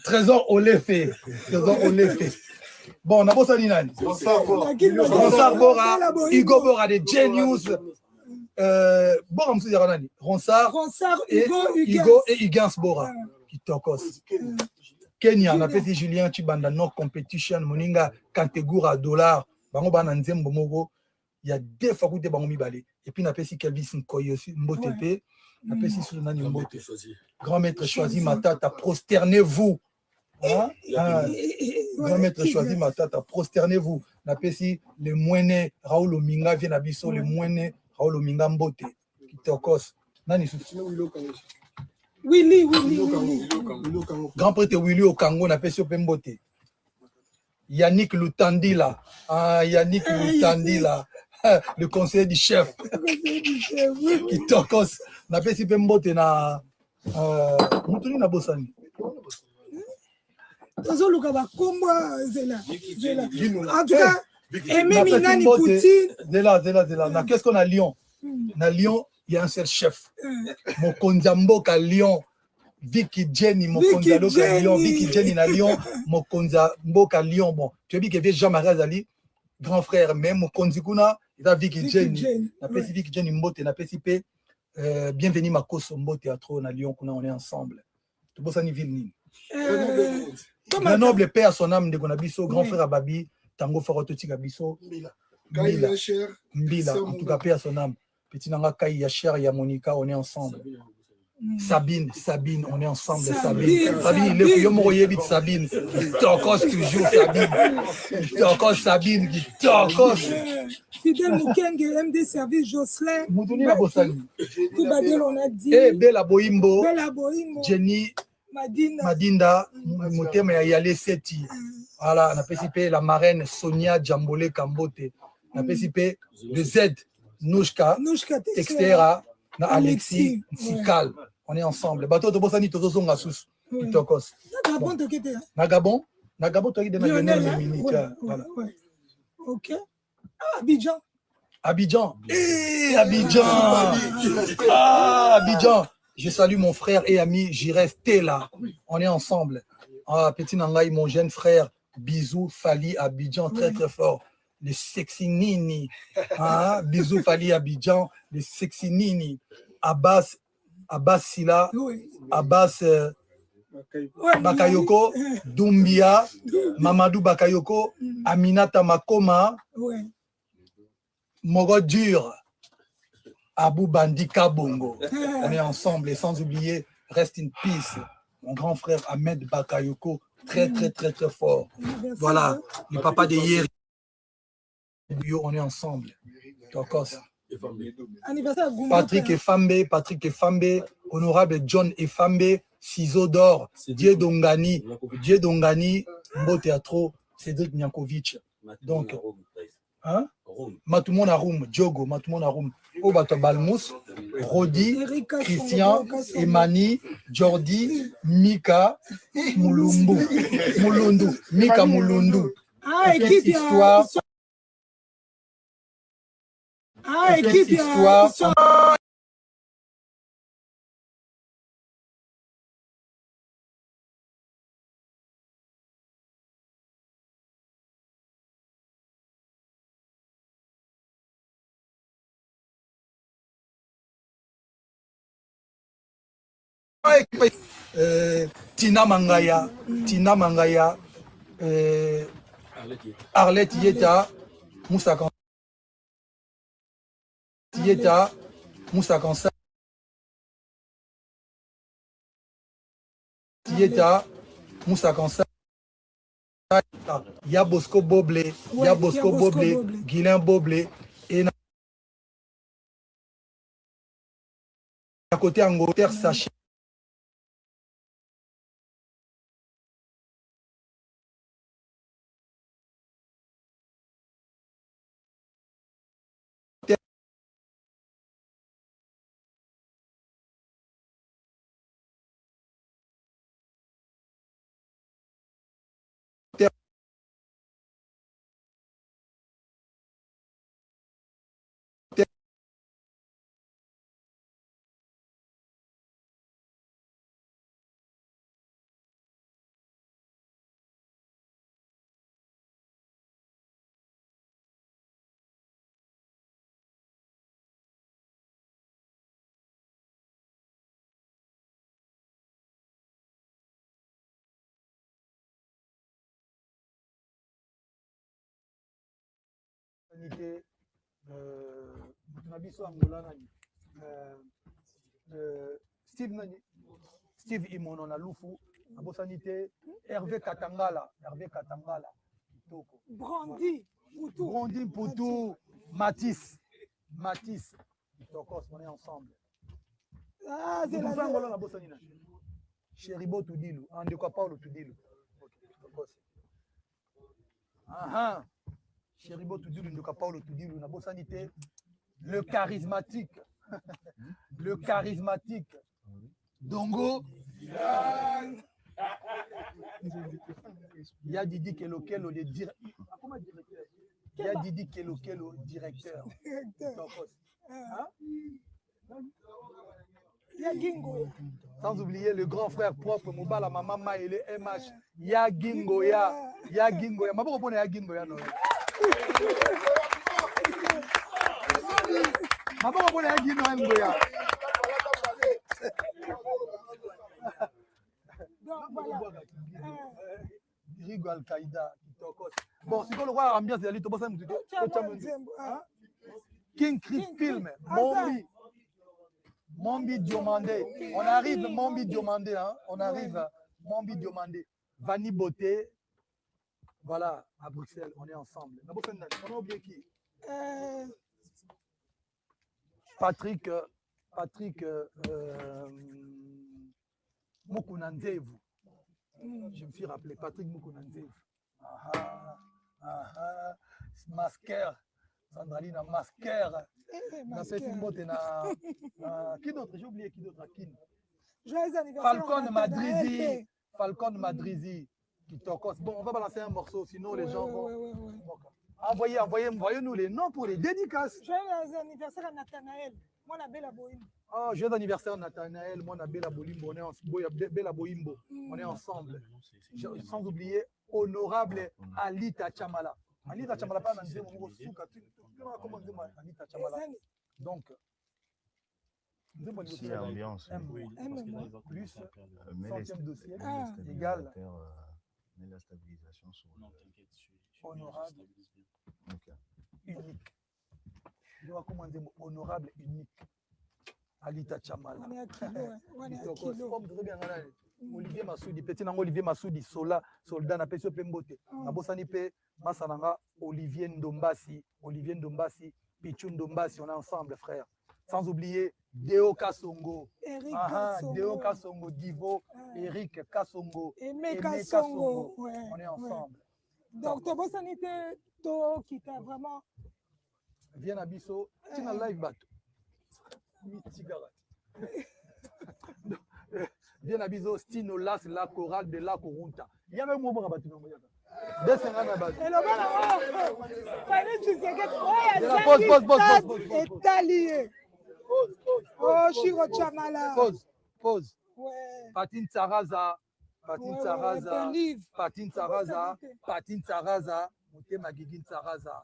Trésor Olefé. Bon, on a bossé Nani. Ronsard Bora, Hugo Bora de Genius. Bora Moussou Yaranani. Ronsard, Hugo et Higans Bora. Qui tokos. Kenya, on a fait Julien Chibanda, no competition, Moninga, Kantegura, dollar. Bango Bananzem Bomogo. Il y a deux fois que tu as balé. Et puis on a fait Kelvis Nkoye aussi, Mbotepe. On a fait Sounani Mbote. Grand maître choisi Matata, prosternez-vous. Grand maître choisi Matata, prosternez-vous. Napesi le moine Raoul Ominga vient abisso le moine Raoul Ominga Mbote qui tokos. Nani Willy. Grand prêtre Willy Okango napesi Mbote. Yannick Lutandila. Yannick Lutandila. Le conseiller du chef. Qui tokos. Napesi Mbote na Mutuni na Bosani. En tout cas, Aimé Minani Poutine. Zela. Qu'est-ce qu'on a à Lyon? À Lyon, il y a un seul chef. Mokonzambo à Lyon. Vicky Jenny, Mokonzalo à Lyon. Vicky Jenny à Lyon. Mokonzambo à Lyon. Bon, tu as vu qu'il y avait Jean-Marie Azali, grand frère, même Mokonzikuna, il y a Vicky Jenny. On appelle Vicky Jenny Mbote, on appelle CP. Bienvenue Makoso Mbote à Tron à Lyon, on est ensemble. Tu bosses à Niville. Le noble père son âme de Gonabiso, grand frère Ababi, Tango Forototi Gabiso, Mbila, en tout cas père son âme. Petit Nanga Kai Yacher, Yamonika, on est ensemble. Sabine, on est ensemble, Sabine. Sabine. Sabine, qui t'encosse toujours, Sabine. Qui t'encosse, Sabine, qui t'encosse. Fidèle Moukenge, MD Service Jocelyn. Moutouni la Bossani. Tout Badel, on a dit. Eh, Bella Boimbo. Bella Boimbo. Jenny. Madinda. Motema ya Yale Seti. Voilà, on a participé la marraine Sonia Djambole Kambote. On a participé le Z, Nouchka, Textera, Alexis, Sikal. On est ensemble. Bateau de Bossani, Tozonga Sous. Tokos. Nagabon, tu as dit de Lionel Mini. Voilà. Ok. Abidjan. Abidjan. Eh, Abidjan. Ah, Abidjan. Je salue mon frère et ami Jiref Tela. On est ensemble. Ah, petit Nangaï, mon jeune frère. Bisous, Fali, Abidjan, très très fort. Les sexy Nini. Ah, bisous, Fali, Abidjan. Les sexy Nini. Abbas Sila. Abbas Bakayoko. Doumbia. Mamadou Bakayoko. Aminata Makoma. Mogo Dur. Abou Bandika Bongo. On est ensemble et sans oublier, rest in peace. Mon grand frère Ahmed Bakayoko. Très, très, très, très fort. Voilà, le papa de hier. On est ensemble. Patrick Efambe, honorable John Efambe, Ciseaux d'or, Dieu Dongani, Mboteatro, Cédric Nyankovic. Donc, hein? Matumon Arum, Diogo, Matumon Arum, Obato Balmous, Rodi, Christian, Emani, Jordi, Mika, Mulundu, Mika Mulundu. Petite histoire. Petite histoire. Tina Mangaya, Arlette Yeta, Moussa Kansa, Yabosco Boblé, Guilain Boblé, et à côté Angleterre, Sacha. Steve Imono na Lufu, Abosanité, Hervé Katangala, Brandi Poutou, Matisse, on est ensemble. Ah, c'est la Chéribo Toudilu, de quoi Paulo Toudilu. Ah, Chéribo Toudilu, de quoi Paulo Toudilu, na Bosanité, le charismatique, Dongo. Il y a Didi Kelokelo, le directeur. Il y a Didi Kelokelo, directeur. Sans oublier le grand frère propre, Mobala, Maman Maïle, MH, Ya Gingoya. Ma bon répondre à Gingoya, non? Ma bon répondre à Gingoya. Rigo Al-Qaïda. Bon, c'est quoi le roi ambiance de l'île King Chris Film, Mambi Diomandé. On arrive, Mambi Diomandé. Hein? On arrive, Mambi Diomandé. Vanny Beauté. Voilà, à Bruxelles, on est ensemble. On a oublié qui? Patrick Mukunanzevu. Je me suis rappelé, Patrick Mukunanzevu. Masquer. Sandraline a Masquer. Dans cette mbote, qui d'autre? J'ai oublié qui d'autre? Joyeux anniversaire. Falcon Madrizi. Qui tocos. Bon, on va balancer un morceau, sinon les gens vont. Envoyez-nous les noms pour les dédicaces. Joyeux anniversaire à Nathanaël. Moi, la Bella Boimbo. Oh, joyeux anniversaire Nathanaël. Moi, la Bella Boimbo. On est ensemble. Sans oublier, honorable Alita Chamala. Alita Chamala, pas dans le comment dire Alita Chamala. Donc, c'est ambiance. Plus centième dossier égal. Mais la stabilisation sur honorable, unique. Je vois comment dire honorable, unique. Alita Chamala. Olivier Massoudi, petit nango Olivier Massoudi, soldat na peso pembote. Na bosani pe masananga Olivier Ndombasi, Pichou Ndombasi, on est ensemble frère. Sans oublier Deo Kasongo, Deo Kasongo, Divo, Eric Kasongo, Aimé Kasongo. On est ensemble. Donc, tu as sanité qui t'a vraiment. Viens à Bisso, tu as live bateau. Viens à Bisso, Stino Las, la chorale de la Corunta. Il y a même un mot à battre. Oh, Chiro Chamala. Pause. Ouais. Patine Saraza. Motema Gigin Saraza.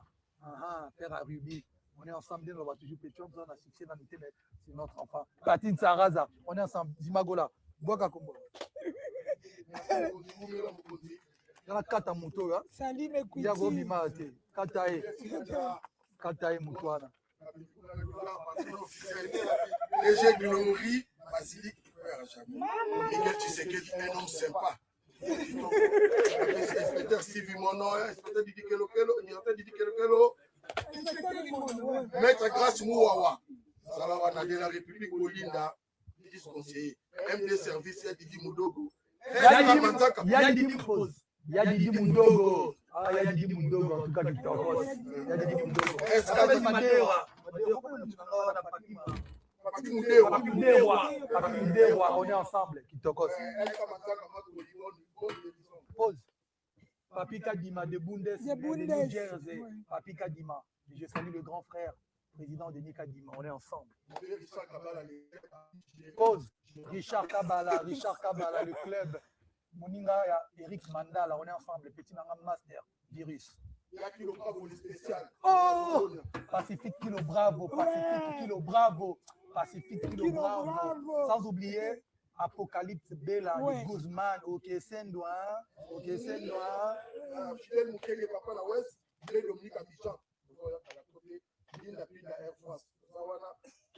Père à Ruby. On est ensemble, on va toujours péter, on a succès dans le mais c'est notre enfant. Patine Saraza. On est ensemble. Zimagola. Boka Kombo. Il y a 4 motos là. Salut mes couilles. Il y a Gomi Mate. Katae Moutouana. Léger Glori, Basilique, Miguel Tshisekedi, un homme sympa. Inspecteur Sylvie Mono, inspecteur Didi Kelokelo, Maître Grâce Mouawa, Salawana de la République Olinda, Didi conseiller, MD Service, Didi Moudogo. Yadi Mundogo. Yadi Mundogo, en tout cas, Yadi Mundogo. On est ensemble, Kitokos. Pause. Papi Kadima de Bundes, de New Jersey. Papi Kadima. Je salue le grand frère, président de Kadima. On est ensemble. Pause. Richard Kabala, le club. Moninga, Eric Mandala, on est ensemble. Petit Nanga Master, virus. Oh! Pacifique Kilo Bravo. Sans oublier Apocalypse Bella, Guzman, Okesendouin. Fidèle Moukele, Papa la Ouest, Dominique Abidjan.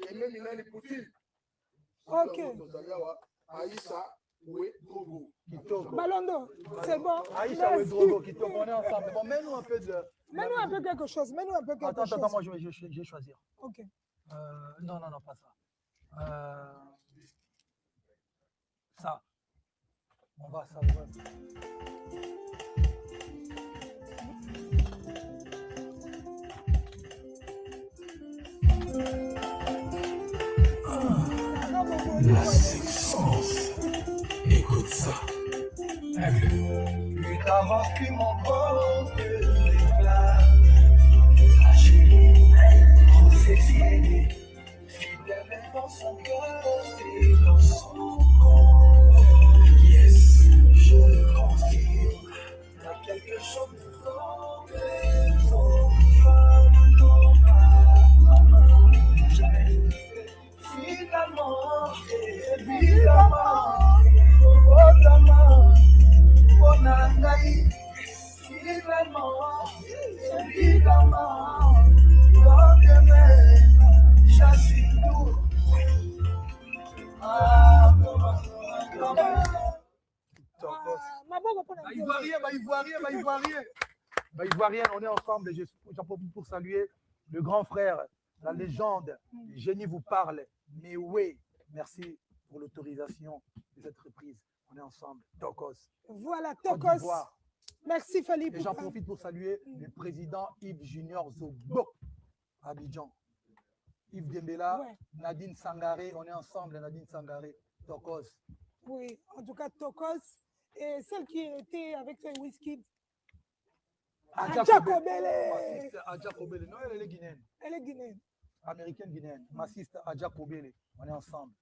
Et même il a les profils. Ok. Aïssa, oui, Drogo. Balondo, c'est bon. Aïcha Ouedrogo, qui on est ensemble. Bon, mets-nous un peu de. Mets-nous un peu quelque chose. Attends, moi je vais choisir. Ok. Non, pas ça. Ça. On va ça. La séquence. Écoute ça. Plus d'avance que mon corps que l'éclat. La chérie, trop sexy. Fidèle dans son cœur et dans son corps. Yes, je le confirme. Il y a quelque chose de fort. Finalement, évidemment, autrement, on a naïf. Finalement, évidemment, lendemain, j'assume tout. Ivoirien, on est ensemble. J'en profite pour saluer le grand frère, la légende. Génie vous parle. Mais oui, merci pour l'autorisation de cette reprise. On est ensemble. Tokos. Voilà, Côte Tokos. d'Ivoire. Merci Fali. Et j'en profite pour saluer le président Yves Junior Zobo, Abidjan. Yves Dembela, Ouais. Nadine Sangaré, on est ensemble, Nadine Sangaré, Tokos. Oui, en tout cas, Tokos. Et celle qui était avec toi, Wizkid. Adja Kobele. Adja Kobele, non, elle est guinéenne. Elle est guinéenne. Américaine guinéenne. Ma sister Adja Kobele, on est ensemble.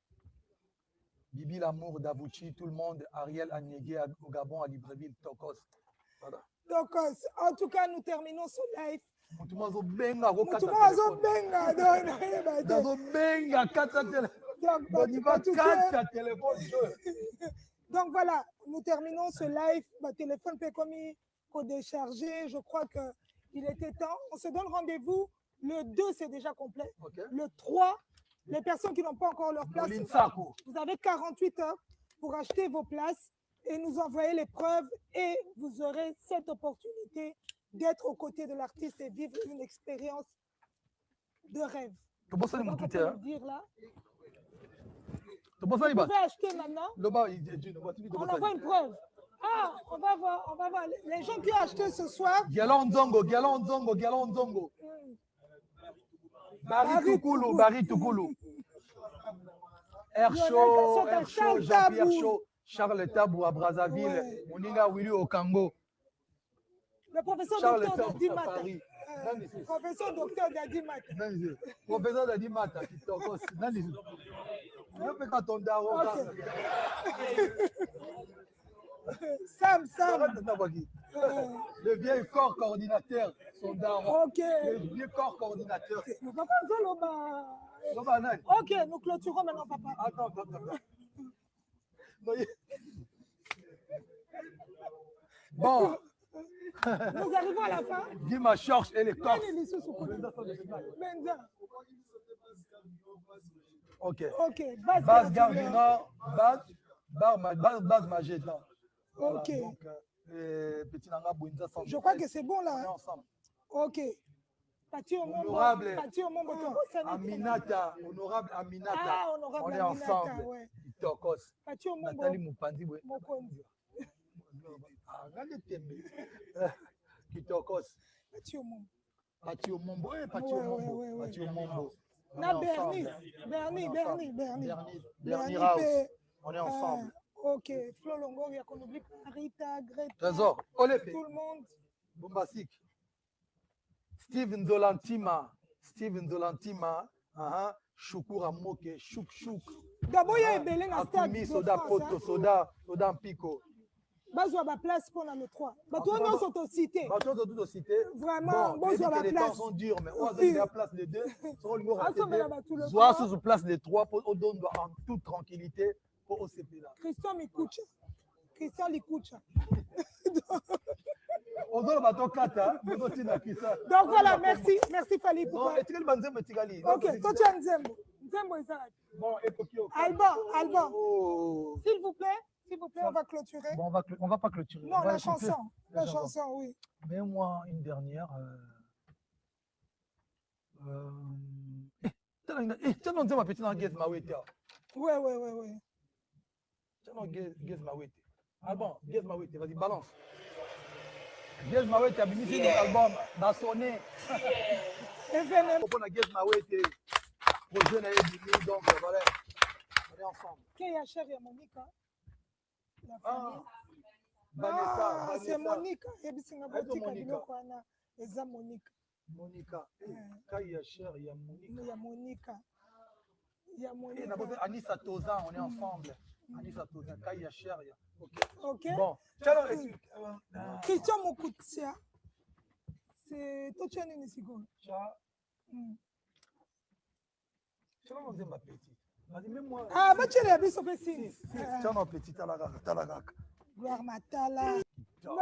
Bibi Lamour, Davouchi, tout le monde, Ariel Agnégué au Gabon, à Libreville, Tokos. Voilà. Tokos. En tout cas, nous terminons ce live. Mutumazo benga, Donc voilà, nous terminons ce live. Ma téléphone peut comme il faut décharger. Je crois qu'il était temps. On se donne rendez-vous. Le 2, c'est déjà complet. Okay. Le 3, les personnes qui n'ont pas encore leur place, vous avez 48 heures pour acheter vos places et nous envoyer les preuves et vous aurez cette opportunité d'être aux côtés de l'artiste et vivre une expérience de rêve. Comment ça, On peut le dire là. Vous pouvez pouvez acheter maintenant. On envoie une preuve. Ah, on va voir. Les gens qui ont acheté ce soir. Galon Zongo. Barry Toukoulou. Air Show, Jean-Pierre Show, Charles Tabou à Brazzaville, Moninga Willy au Congo. Le professeur Charles docteur Tabou Dadi à Mata. Paris. Professeur docteur Dadi Mata. Professeur Dadi Mata, qui t'occose. Je peux quand on dort. Sam. Le vieil corps coordinateur, son daron. Ok. Le vieux corps coordinateur. Mais papa, ok, nous clôturons maintenant, papa. Attends. Bon. Nous arrivons à la fin. Guima Chorch et les corps. Benza. Ok. Base Gardiner, base Magellan. Ok. Donc, petit Nanga Bouinza. Je crois que c'est bon On est là. ensemble. Ok. Honorable Aminata. Honorable Aminata. Ah, honorable on est Aminata, ensemble. ouais. Tokos. Nathalie Moupandi. Moupandi. Kitokos. Patio Mombo. Na Bernie House. On est ensemble. Ok. Flo Longoria, qu'on oublie pas. Rita, Greta. Trésor. Olepe. Tout le monde. Bombastique. Steven Dolantima. Shukura Moke. Chouk. D'abord, il y a Ebele na stade. Akumi, Soda Poto, Soda Mpiko. Bazwa ba place pour le 3. Bato non sont au cité. Vraiment, bon, bazwa ba les place. temps sont durs, mais on va donner la place les deux. Soit sous place les 3 pour on donne en toute tranquillité pour OCP là. Christian Likucha. On donne le bateau 4, donc voilà, merci Fali. Ok, toi tu as Nzembo. Nzembo est ça. Bon, Alban. S'il vous plaît, on va clôturer. Bon, on va pas clôturer. Non, la chanson, oui. Mais moi, une dernière. Tiens, on dit ma petite Guess Mawete. Ouais. Tiens, Guess Mawete. Alban, Guess Mawete, vas-y, balance. Guess Mawete a mis sur l'album, dans son nez. On a Guess Mawete. Projet n'a pas donc voilà. On est ensemble. Qui est cher, il y a Monica. Vanessa. C'est Monica. Il y a Monica. Quand il y a cher, il y a Monica. Il y a Monica. Anissa Tozan, on est ensemble. Anissa Tozan, quand il y a cher, il y a. Ok. Bon. Christian Moukoutia. C'est toi, tu as une seconde. Ah, bah tu l'as vu sur PC. Tiens, mon petit Talagak. Gloire Matala. Neveu.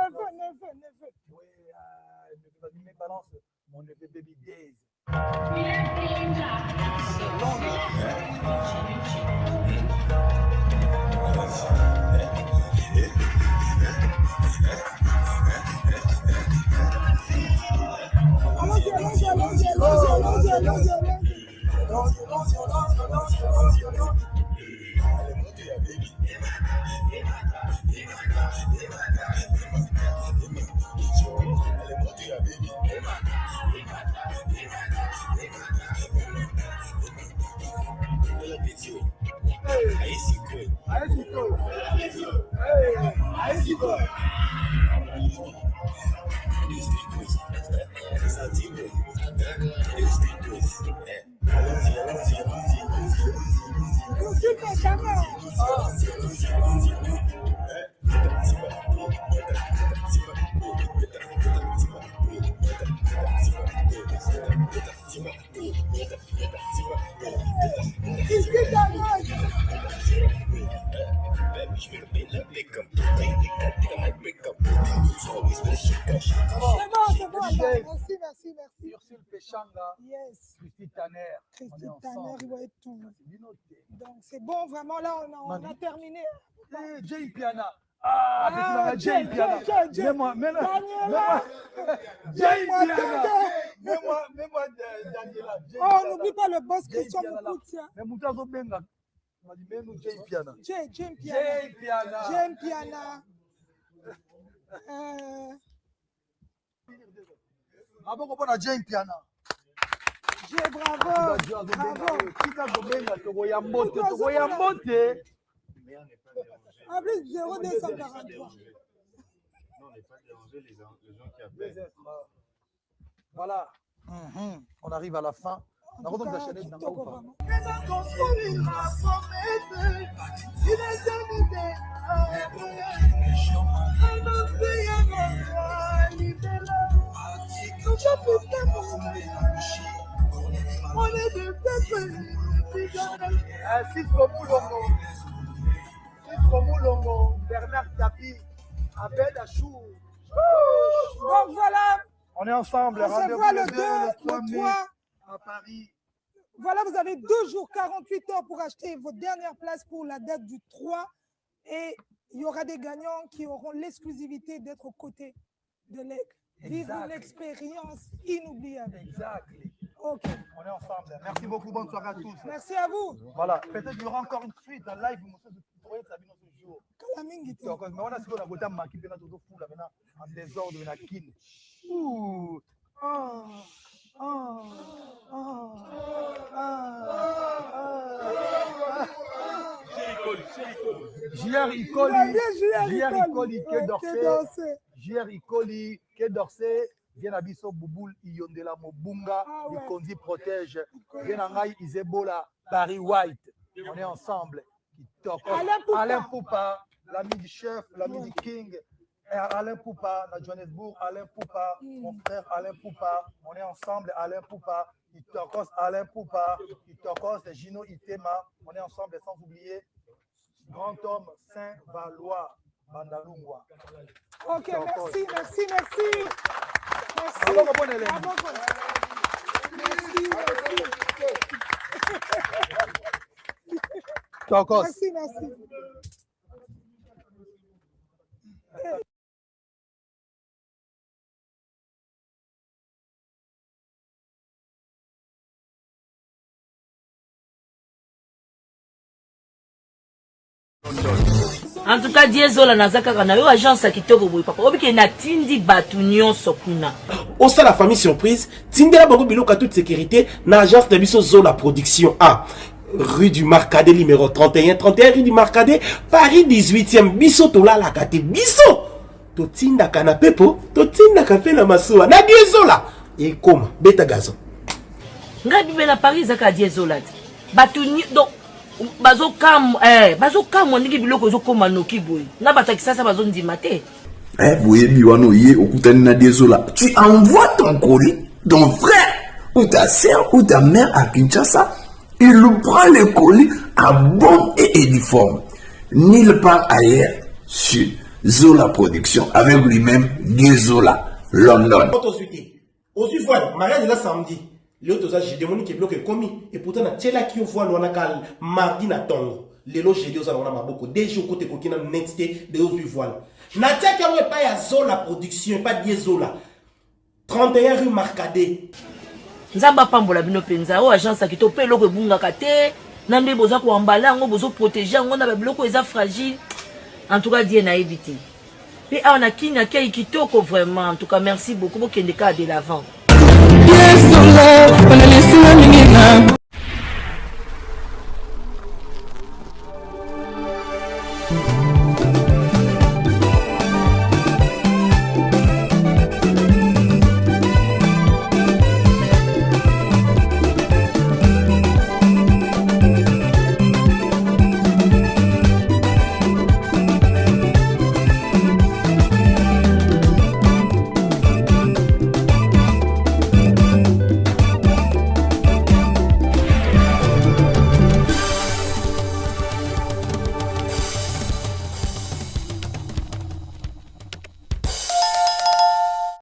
Oui, vas-y, mais balance mon neveu Baby Days. Yeah. Merci. Ursule Péchanga, Yes. Christine Tanner. Christine Tanner, il va être tout. Donc c'est bon, vraiment, là, on a terminé. Jay Piana. Ah, Jay Piana. Mets-moi Daniela. Oh, n'oublie pas le boss Christian Moukoutia. Mais Moutazo Benga. Même Jay Piana. Jay Piana. Ah bon, on a Jay Piana. Jay, bravo. En plus, 0,243. Non, on n'est pas dérangé les gens qui appellent. Voilà. On arrive à la fin. On a la chaîne dans ou pas? Cisco Moulongo, Bernard Tapi, Abed Achou. Donc voilà. On est ensemble. On se voit le 2, le 3. À Paris. Voilà, vous avez 2 jours, 48 heures pour acheter vos dernières places pour la date du 3. Et il y aura des gagnants qui auront l'exclusivité d'être aux côtés de l'aigle. Vivre une expérience inoubliable. Exactement. Ok. On est ensemble. Merci beaucoup. Bonne soirée à tous. Merci à vous. Voilà. Peut-être qu'il y aura encore une suite en live. Vous pourrez savoir notre jour. Kalamingite. Donc, mais on a ce qu'on a voté à Maki, puis on a tout fou là maintenant en désordre, on a kin. Ouh. JR Icoli, Quai d'Orsay, vient à Bisso Bouboul, Yondela Mobunga, du Kondi protège, vient à Ngaï, Isebola, Barry White. On est ensemble. Alain Poupa, l'ami du chef, l'ami du King. Alain Poupa, à Johannesburg, Alain Poupa, mon frère Alain Poupa, on est ensemble, Alain Poupa, Itokos, Alain Poupa, Itokos, Gino Itema, on est ensemble, sans oublier, grand homme Saint-Valois, Bandalungwa. Ok, merci. Merci. En tout cas, Diezola Nazaka na yo agence kitoko boy papa. Obi ke na tindi batu nyonso kuna. Au sein la famille surprise, tindela bango biloko toute sécurité na agence de biso Zola Production A. Rue du Marcadet numéro 31 rue du Marcadet, Paris 18e, biso tola la kate biso. Totinda kana pepo, totinda kafe na masuwa. Na Diezola. Et comme beta gazo. Nga bibe na Paris zaka Diezola. Batu donc bazo kam ndiki biloko zo koma noki boy. Na batakisa sa bazo ndima te. Boye biwano ye okutani na Diezola. Tu envoies ton colis, ton frère ou ta sœur ou ta mère à Kinshasa, il prend le colis à bon et uniforme. Nulle part ailleurs sur Zola Production avec lui-même Diezola London. Aussi voilà, mariage là samedi. L'autre j'ai demandé que bloque commis et pourtant na tela qui voit on a mardi na tongo. Lelo j'ai dit aux on a beaucoup déjà côté kokina netsté de aussi voilà. natiaki yango epai ya Zola production epai die Zola 31 rue Marcadet. Nzamba pambola bino penza o agence akito pe eloko ebungaka te na nde boza koambala yango bozo protéger yango na babiloko eza fragile. En tout cas die nayebi te pe awa na kini akei kitoko vraiment. En tout cas merci beaucoup bokende ka de l'avant.